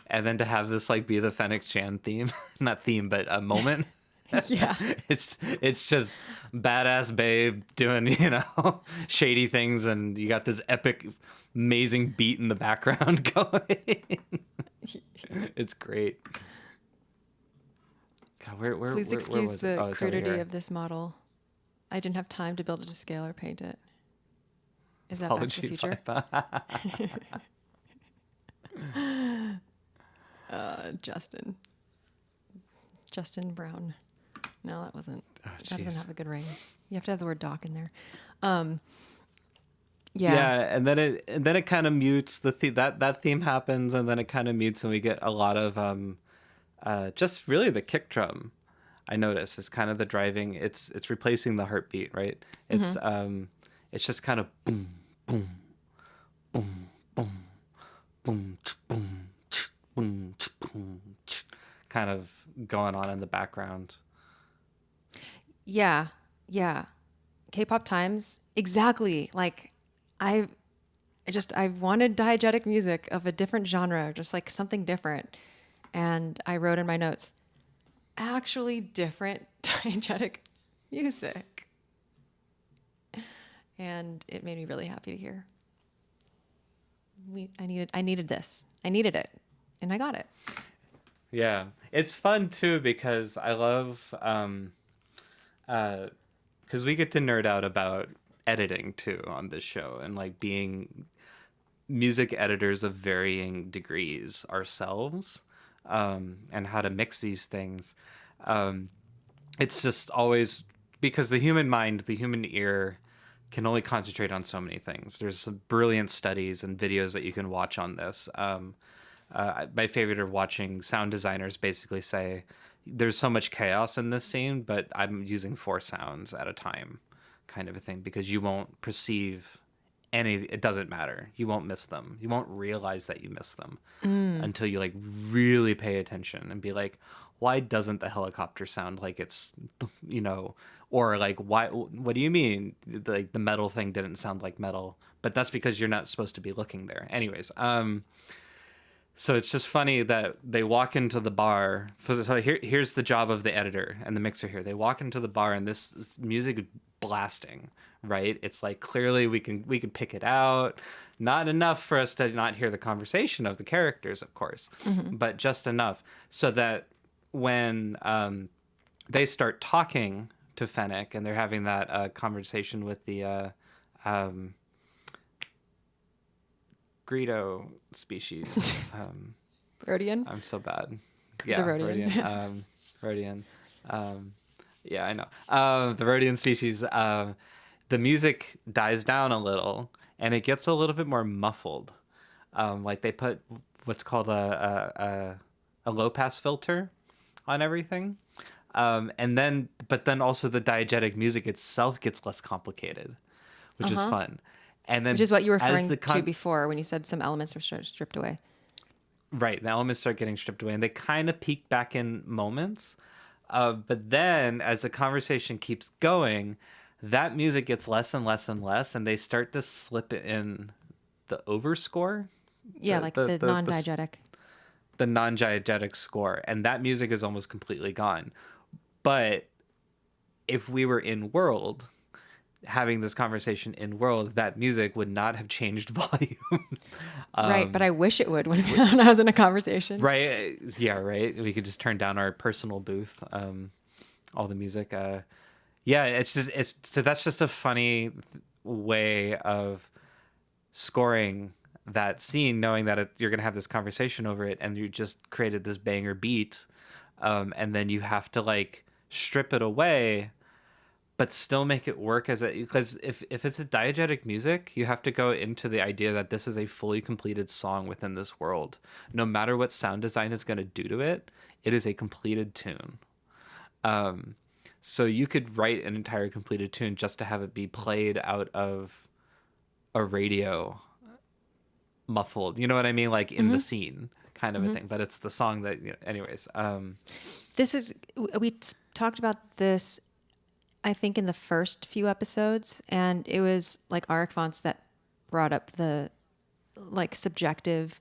And then to have this like be the Fennec Chan theme, not theme but a moment. Yeah. It's just badass babe doing, you know, shady things, and you got this epic amazing beat in the background going. It's great. God, where Please excuse was the it? Oh, it's over crudity here. of this model. I didn't have time to build it to scale or paint it. Is that Back to the Apologies Future? Justin Brown. No, that wasn't. That doesn't have a good ring. You have to have the word Doc in there. Yeah, and then it kind of mutes that theme happens, and then it kind of mutes, and we get a lot of just really the kick drum. I notice is kind of the driving. It's replacing the heartbeat, right? It's just kind of boom, boom, boom, boom, boom, boom, boom, boom, kind of going on in the background. Yeah. K-pop times, exactly. Like, I wanted diegetic music of a different genre, just like something different. And I wrote in my notes, actually different diegetic music. And it made me really happy to hear. I needed this. I needed it. And I got it. Yeah. It's fun too because I love because we get to nerd out about editing too on this show, and like being music editors of varying degrees ourselves, and how to mix these things. It's just always because the human mind, the human ear can only concentrate on so many things. There's some brilliant studies and videos that you can watch on this. My favorite are watching sound designers basically say there's so much chaos in this scene, but I'm using 4 sounds at a time kind of a thing, because you won't perceive it doesn't matter. You won't miss them. You won't realize that you miss them until you like really pay attention and be like, why doesn't the helicopter sound like it's, you know, or like, what do you mean? Like the metal thing didn't sound like metal, but that's because you're not supposed to be looking there. Anyways, so it's just funny that they walk into the bar. So here's the job of the editor and the mixer here. They walk into the bar and this music is blasting, right? It's like clearly we can pick it out. Not enough for us to not hear the conversation of the characters, of course, but just enough so that when they start talking to Fennec and they're having that conversation with the Greedo species. Rhodian? I'm so bad. Yeah, the Rhodian. Rhodian. Yeah, I know. The Rhodian species. The music dies down a little, and it gets a little bit more muffled. Like they put what's called a low pass filter on everything, and then also the diegetic music itself gets less complicated, which is fun. And then, which is what you were referring to before when you said some elements were stripped away. Right, the elements start getting stripped away, and they kind of peak back in moments. But then, as the conversation keeps going, that music gets less and less and less, and they start to slip in the overscore. Yeah, the non-diegetic. The non-diegetic score, and that music is almost completely gone. But if we were in world, having this conversation in world, that music would not have changed volume. Right, but I wish it would when I was in a conversation. Right. Yeah, right. We could just turn down our personal booth, all the music. Yeah, so that's just a funny way of scoring that scene, knowing that you're going to have this conversation over it, and you just created this banger beat, and then you have to like strip it away but still make it work because if it's a diegetic music, you have to go into the idea that this is a fully completed song within this world. No matter what sound design is going to do to it, it is a completed tune. So you could write an entire completed tune just to have it be played out of a radio muffled, you know what I mean, like in the scene kind of a thing, but it's the song that, anyways. We talked about this, I think, in the first few episodes, and it was like Arik Fonts that brought up the like subjective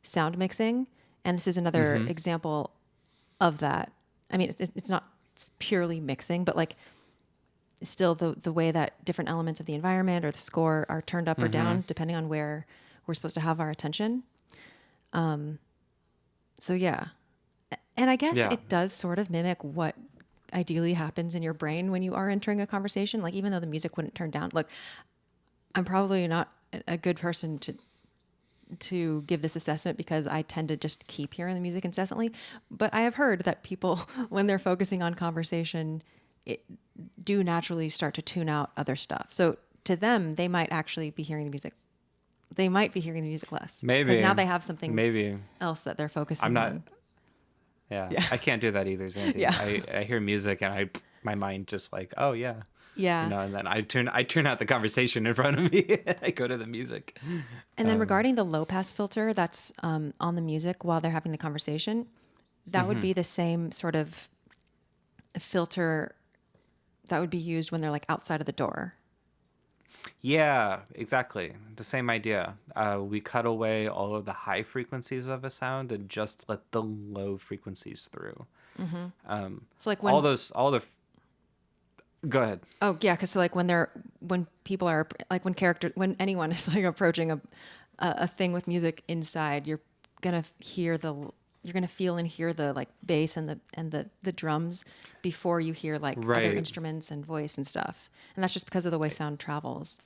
sound mixing, and this is another example of that. I mean, it's not purely mixing, but like still the way that different elements of the environment or the score are turned up or down depending on where we're supposed to have our attention. So yeah, and I guess it does sort of mimic what ideally happens in your brain when you are entering a conversation. Like, even though the music wouldn't turn down, look, I'm probably not a good person to give this assessment because I tend to just keep hearing the music incessantly. But I have heard that people, when they're focusing on conversation, do naturally start to tune out other stuff. So to them, they might actually be hearing the music. They might be hearing the music less. Maybe. Because now they have something else that they're focusing on. Yeah, I can't do that either, Xanthi. Yeah. I hear music and my mind just like, oh yeah. Yeah. And then I turn out the conversation in front of me and I go to the music. And then regarding the low pass filter that's on the music while they're having the conversation, that would be the same sort of filter that would be used when they're like outside of the door. Yeah, exactly. The same idea. We cut away all of the high frequencies of a sound and just let the low frequencies through. So like go ahead. Oh yeah, because so like when people are like when anyone is like approaching a thing with music inside, you're gonna feel and hear the like bass and the drums before you hear like other instruments and voice and stuff. And that's just because of the way sound travels.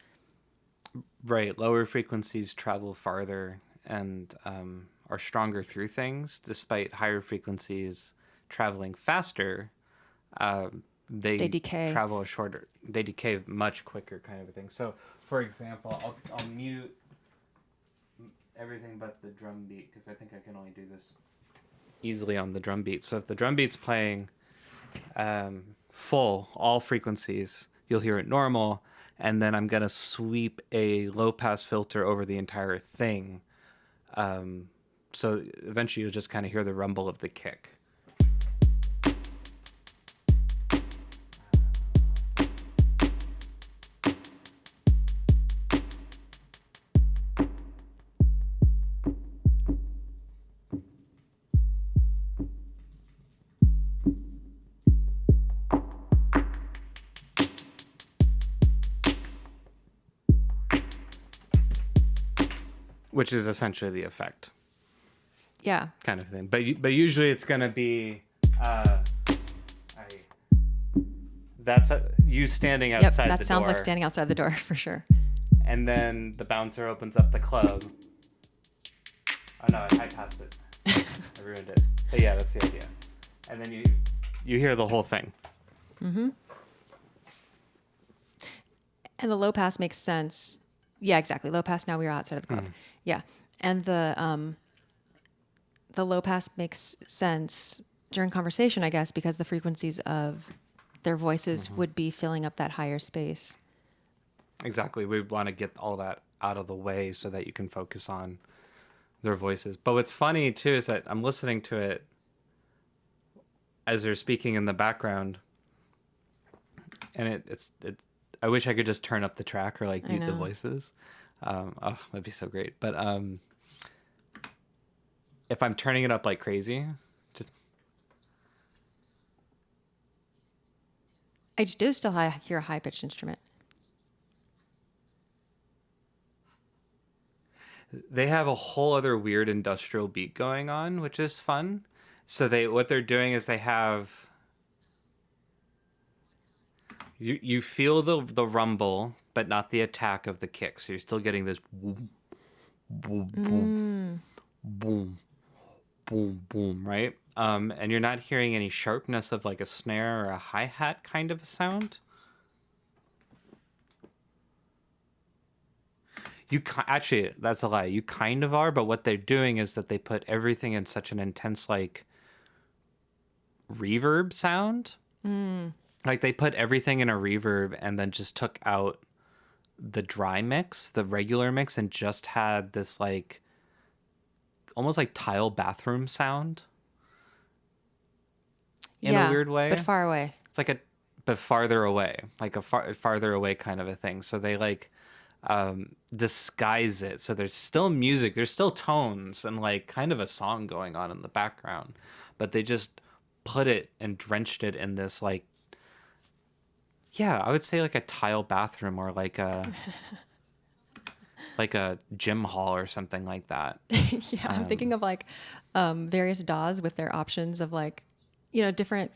Right. Lower frequencies travel farther and are stronger through things, despite higher frequencies traveling faster. They decay. They decay much quicker, kind of a thing. So, for example, I'll mute everything but the drum beat because I think I can only do this easily on the drum beat. So if the drum beat's playing full, all frequencies, you'll hear it normal, and then I'm going to sweep a low-pass filter over the entire thing. So eventually you'll just kind of hear the rumble of the kick. Which is essentially the effect. Yeah. Kind of thing. But usually it's going to be you standing outside the door. Yep, that sounds like standing outside the door for sure. And then the bouncer opens up the club. Oh no, I passed it. I ruined it. But yeah, that's the idea. And then you hear the whole thing. Mm-hmm. And the low pass makes sense. Yeah, exactly. Low pass, now we are outside of the club. Yeah. And the low pass makes sense during conversation, I guess, because the frequencies of their voices would be filling up that higher space. Exactly. We want to get all that out of the way so that you can focus on their voices. But what's funny, too, is that I'm listening to it as they're speaking in the background. And it's I wish I could just turn up the track or like mute the voices. Oh, that'd be so great. But if I'm turning it up like crazy, I do still hear a high pitched instrument. they have a whole other weird industrial beat going on, which is fun. So what they're doing is they have you feel the rumble, but not the attack of the kick. So you're still getting this boom, boom, boom, boom, boom, boom, right? And you're not hearing any sharpness of like a snare or a hi-hat kind of a sound. Actually, that's a lie. You kind of are, but what they're doing is that they put everything in such an intense like reverb sound. Like they put everything in a reverb and then just took out the dry mix, the regular mix, and just had this like almost like tile bathroom sound in a weird way. But far away. It's like but farther away, like a farther away kind of a thing. So they like disguise it. So there's still music, there's still tones and like kind of a song going on in the background, but they just put it and drenched it in this like, yeah, I would say like a tile bathroom or like a like a gym hall or something like that. Yeah, I'm thinking of like various DAWs with their options of like, different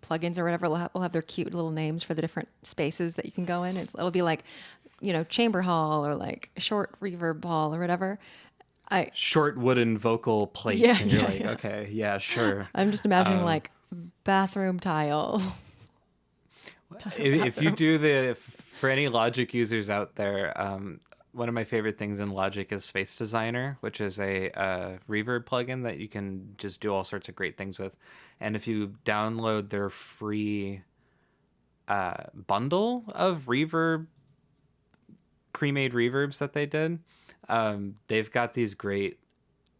plugins or whatever will have their cute little names for the different spaces that you can go in. It'll be like, chamber hall or like short reverb hall or whatever. Short wooden vocal plates. Yeah, and you're yeah, like, yeah. okay, yeah, sure. I'm just imagining like bathroom tile. If you do for any Logic users out there, one of my favorite things in Logic is Space Designer, which is a reverb plugin that you can just do all sorts of great things with. And if you download their free bundle of pre-made reverbs that they did, they've got these great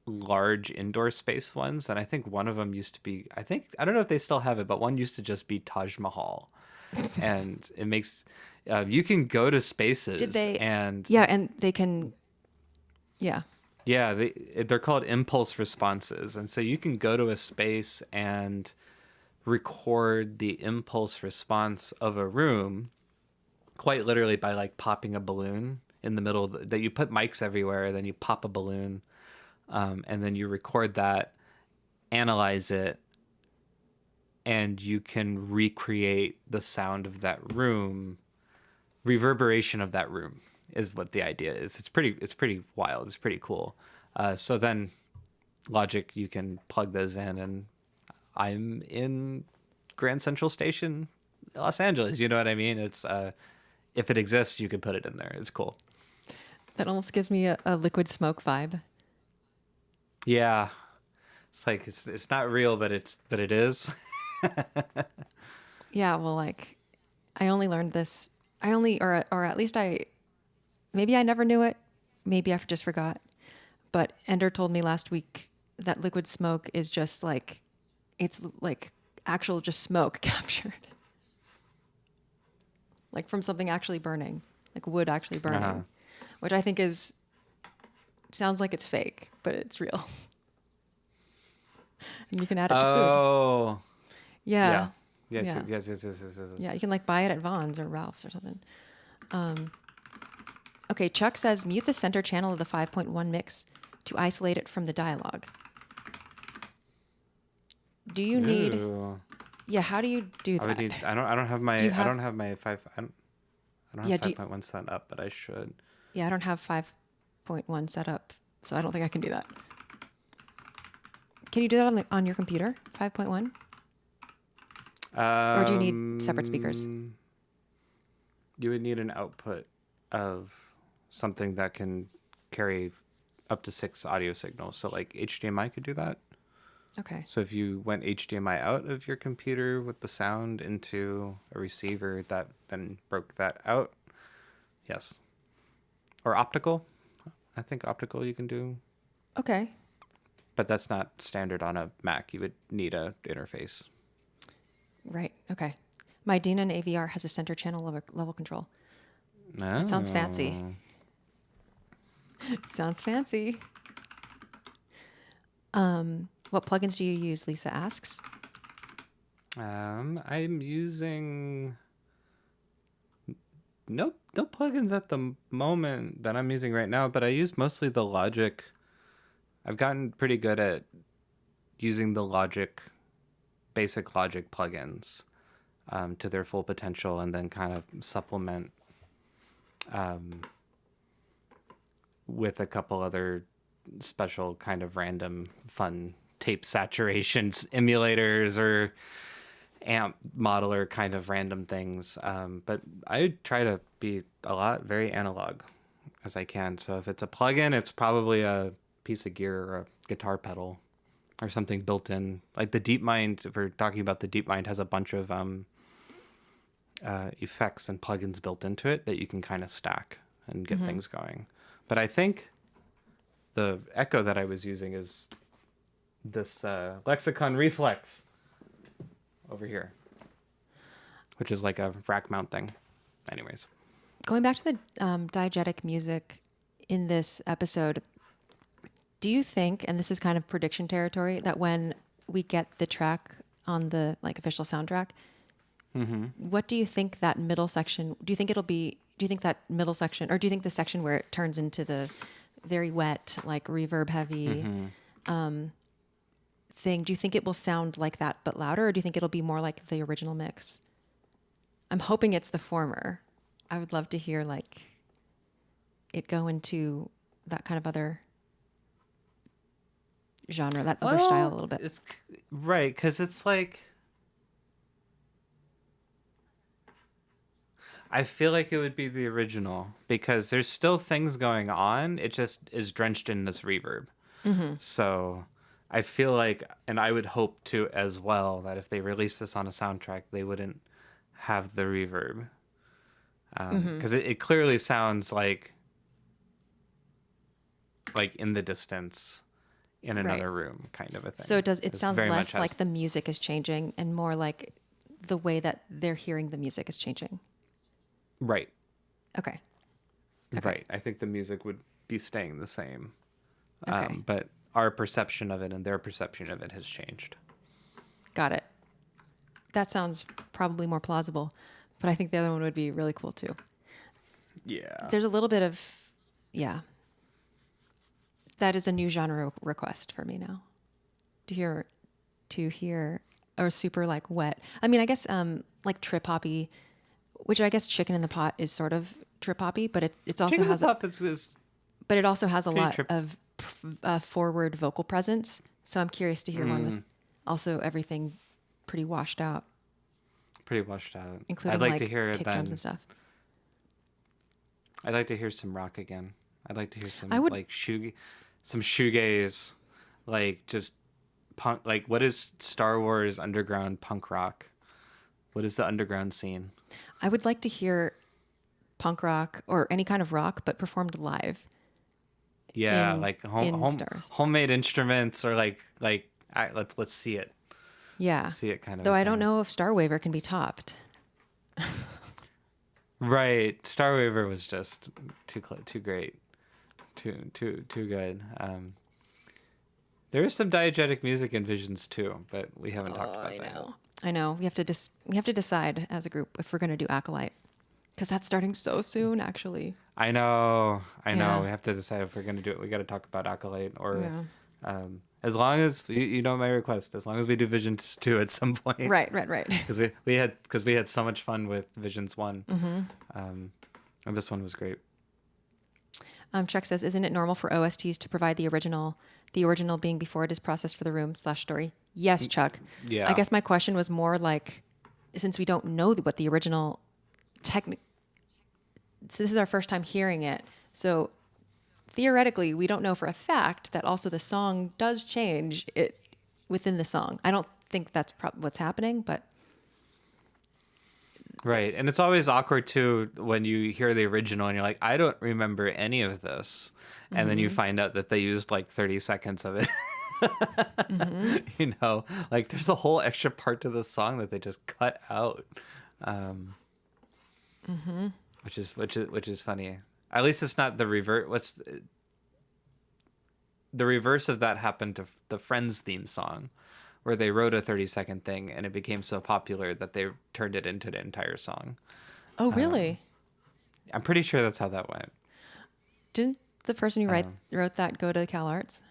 large indoor space ones. And I think one of them used to be, I don't know if they still have it, but one used to just be Taj Mahal. And it makes you can go to spaces. Did they? And they can. Yeah. Yeah, they're called impulse responses, and so you can go to a space and record the impulse response of a room, quite literally by like popping a balloon in the middle that you put mics everywhere, then you pop a balloon, and then you record that, analyze it, and you can recreate the sound of that room, reverberation of that room is what the idea is. It's pretty wild. It's pretty cool. So then Logic, you can plug those in, and I'm in Grand Central Station, Los Angeles. You know what I mean? It's if it exists, you can put it in there. It's cool. That almost gives me a Liquid Smoke vibe. Yeah. It's like it's not real, but it is. Yeah, well, like I only learned this. Or at least maybe I never knew it. Maybe I just forgot. But Ender told me last week that Liquid Smoke is just like, it's like actual just smoke captured. Like from something actually burning, like wood actually burning, which I think sounds like it's fake, but it's real. And you can add it to food. Oh. Yeah. Yes, Yeah. yes. Yeah, you can like buy it at Vaughn's or Ralph's or something. Okay, Chuck says mute the center channel of the 5.1 mix to isolate it from the dialogue. Do you need? Yeah, how do you do that? I don't have my. I don't have my 5. I don't have 5.1 set up, but I should. Yeah, I don't have 5.1 set up, so I don't think I can do that. Can you do that on your computer? 5.1. Or do you need separate speakers? You would need an output of something that can carry up to 6 audio signals. So like HDMI could do that. Okay. So if you went HDMI out of your computer with the sound into a receiver that then broke that out, yes. Or optical. I think optical you can do. Okay. But that's not standard on a Mac. You would need a interface. Right. Okay. My Denon AVR has a center channel level control. Oh. It sounds fancy. Sounds fancy. What plugins do you use? Lisa asks. I'm using no plugins at the moment that I'm using right now, but I use mostly the Logic. I've gotten pretty good at using the basic Logic plugins to their full potential, and then kind of supplement with a couple other special kind of random fun tape saturation emulators or amp modeler kind of random things. But I try to be very analog as I can. So if it's a plugin, it's probably a piece of gear or a guitar pedal or something built in. Like the DeepMind, if we're talking about the DeepMind, has a bunch of effects and plugins built into it that you can kind of stack and get things going. But I think the Echo that I was using is this Lexicon Reflex over here, which is like a rack mount thing. Anyways. Going back to the diegetic music in this episode, do you think, and this is kind of prediction territory, that when we get the track on the official soundtrack, what do you think that middle section, do you think that middle section, or do you think the section where it turns into the very wet, like reverb heavy thing, do you think it will sound like that but louder, or do you think it'll be more like the original mix? I'm hoping it's the former. I would love to hear it go into that kind of other genre, that other style a little bit. It's right, because it's like, I feel like it would be the original because there's still things going on. It just is drenched in this reverb. So I feel like, and I would hope to as well, that if they release this on a soundtrack, they wouldn't have the reverb. Because it clearly sounds like in the distance in another room kind of a thing. So it sounds less like the music is changing and more like the way that they're hearing the music is changing. Right. Okay. Right. I think the music would be staying the same. Okay. But our perception of it and their perception of it has changed. Got it. That sounds probably more plausible, but I think the other one would be really cool too. Yeah. There's a little bit of, that is a new genre request for me now. To hear a super wet. I mean, I guess trip hoppy, which I guess Chicken in the Pot is sort of trip hoppy, but it also has but it also has a lot of forward vocal presence. So I'm curious to hear one with also everything pretty washed out. Including I'd like to hear kick drums and stuff. I'd like to hear some rock again. I'd like to hear some some shoegaze, just punk. What is Star Wars underground punk rock? What is the underground scene? I would like to hear punk rock or any kind of rock, but performed live. Yeah, homemade instruments, or let's see it. Yeah, see it kind of. Though I don't know if Starwaver can be topped. Right, Starwaver was just too great, too good. There is some diegetic music in Visions too, but we haven't talked about that. I know. We have to decide as a group if we're going to do Acolyte, because that's starting so soon. Actually, I know. Yeah. We have to decide if we're going to do it. We got to talk about Acolyte, or as long as you know my request, as long as we do Visions 2 at some point. Right. Because we had so much fun with Visions 1, and this one was great. Chuck says, "Isn't it normal for OSTs to provide the original being before it is processed for the room/story?" Yes, Chuck. Yeah. I guess my question was more since we don't know what the original so this is our first time hearing it. So theoretically, we don't know for a fact that also the song does change it within the song. I don't think that's what's happening, but. Right. And it's always awkward too when you hear the original and you're like, I don't remember any of this. And then you find out that they used 30 seconds of it. There's a whole extra part to the song that they just cut out. Which is funny. At least it's not the revert. The reverse of that happened to the Friends theme song, where they wrote a 30-second thing and it became so popular that they turned it into the entire song. Oh, really? I'm pretty sure that's how that went. Didn't the person who wrote that go to Cal Arts?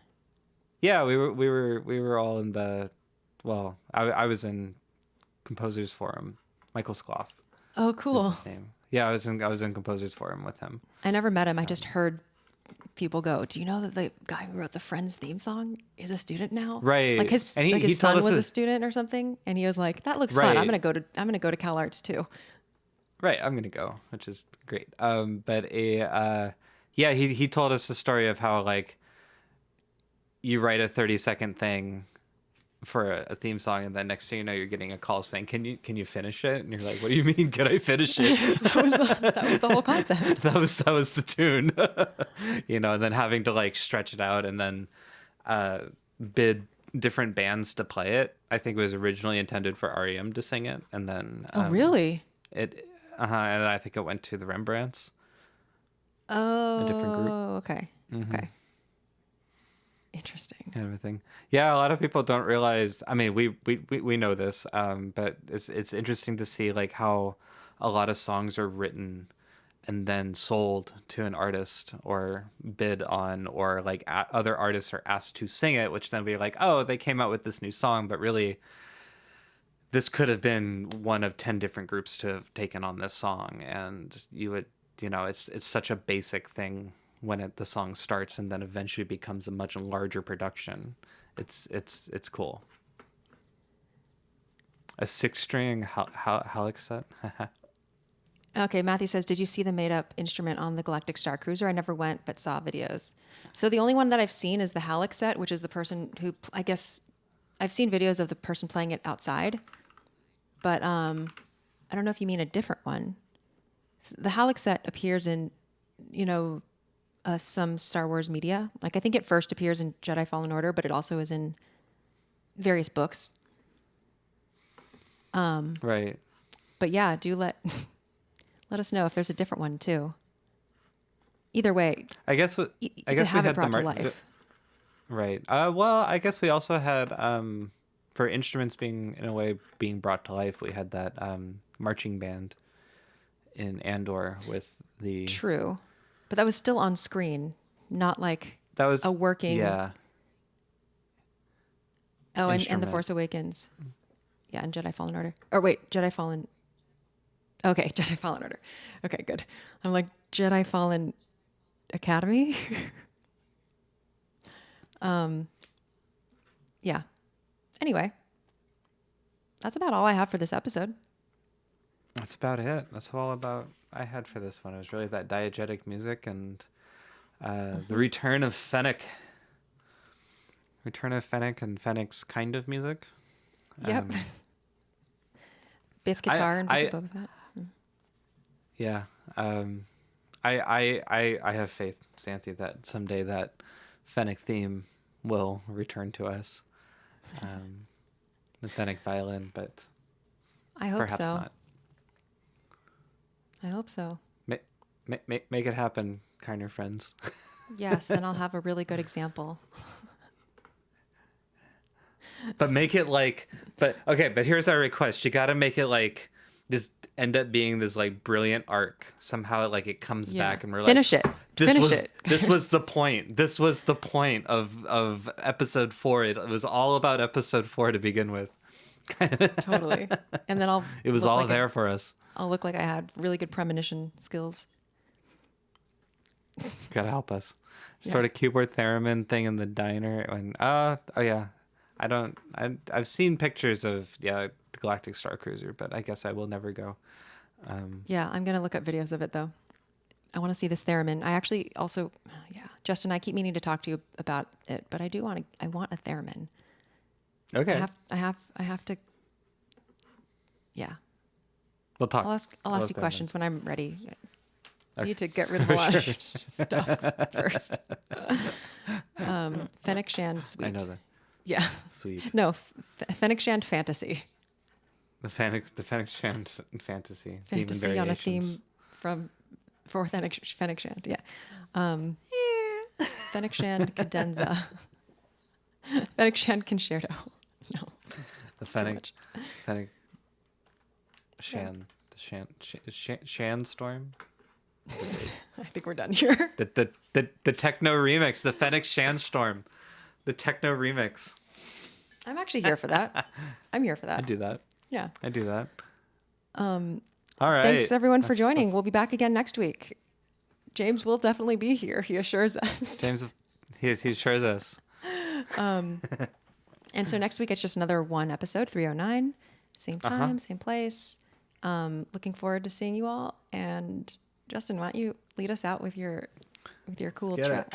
Yeah, we were all in the. Well, I was in Composers Forum. Michael Skloff Oh, is cool. his name. Yeah, I was in Composers Forum with him. I never met him. I just heard people go, do you know that the guy who wrote the Friends theme song is a student now? Right. Like his And his he son told us was a student or something, and he was like, that looks fun. I'm gonna go to Cal Arts too. Right, I'm gonna go, which is great. Yeah, he told us the story of how like you write a 30-second thing for a theme song, and then next thing you know, you're getting a call saying, "Can you finish it?" And you're like, "What do you mean? Can I finish it?" that was the whole concept. that was the tune, And then having to like stretch it out and then bid different bands to play it. I think it was originally intended for REM to sing it, and then oh really? And I think it went to the Rembrandts. Oh, a different group. Okay. Mm-hmm. Okay. Interesting. And everything. Yeah, a lot of people don't realize. I mean, we know this, but it's interesting to see like how a lot of songs are written and then sold to an artist or bid on, or like other artists are asked to sing it, which then we're like, oh, they came out with this new song, but really, this could have been one of 10 different groups to have taken on this song, and you would, it's such a basic thing when the song starts and then eventually becomes a much larger production. It's cool. A 6-string Halleck set. Okay, Matthew says, did you see the made-up instrument on the Galactic Star Cruiser? I never went, but saw videos. So the only one that I've seen is the Halleck set, which is the person who, I guess, I've seen videos of the person playing it outside, but I don't know if you mean a different one. The Halleck set appears in, some Star Wars media. Like I think it first appears in Jedi Fallen Order, but it also is in various books. Right. But yeah, do let us know if there's a different one too. Either way, I guess to we have had it brought to life. Right. Well, I guess we also had for instruments being in a way being brought to life, we had that marching band in Andor with the True. But that was still on screen, not like that was a working. Yeah. Oh, and The Force Awakens. Yeah, and Jedi Fallen Order. Or wait, Jedi Fallen. Okay, Jedi Fallen Order. Okay, good. I'm like, Jedi Fallen Academy? Yeah. Anyway, that's about all I have for this episode. That's about it. That's all about I had for this one. It was really that diegetic music and the return of Fennec. Return of Fennec and Fennec's kind of music. Yep. Bith guitar and Boba Fett. Yeah. I have faith, Xanthi, that someday that Fennec theme will return to us. The Fennec violin, but I hope perhaps so. not. I hope so. Make it happen, kinder friends. Yes, then I'll have a really good example. But make it like, but here's our request. You got to make it like this end up being this like brilliant arc. Somehow like it comes back and we're finish like, it. Finish it. This was the point. This was the point of episode 4. It was all about episode 4 to begin with. Totally. And then it was all there for us. I'll look like I had really good premonition skills. Gotta help us. Sort of keyboard theremin thing in the diner. When I've seen pictures of the Galactic Star Cruiser, but I guess I will never go. Yeah, I'm gonna look up videos of it though. I want to see this theremin. I actually also, Justin, I keep meaning to talk to you about it, but I want a theremin. Okay. I have to. Yeah. We'll talk. I'll ask you questions when I'm ready. I need to get rid of a lot of stuff first. Fennec Shand Sweet. I know that. Yeah. Sweet. No, Fennec Shand Fantasy. The Fennec Shand Fantasy. Fantasy on a theme for Fennec Shand. Yeah. Fennec Shand Cadenza. Fennec Shand Concerto. No. The Fennec Shand. The Shandstorm. I think we're done here. The techno remix, the Fennec Sandstorm, the techno remix. I'm actually here for that. I'm here for that. I do that. Yeah. I do that. All right. Thanks everyone for joining. We'll be back again next week. James will definitely be here. He assures us. James, he assures us. And so next week it's just another one episode, 309, same time, same place. Looking forward to seeing you all. And Justin, why don't you lead us out with your cool track?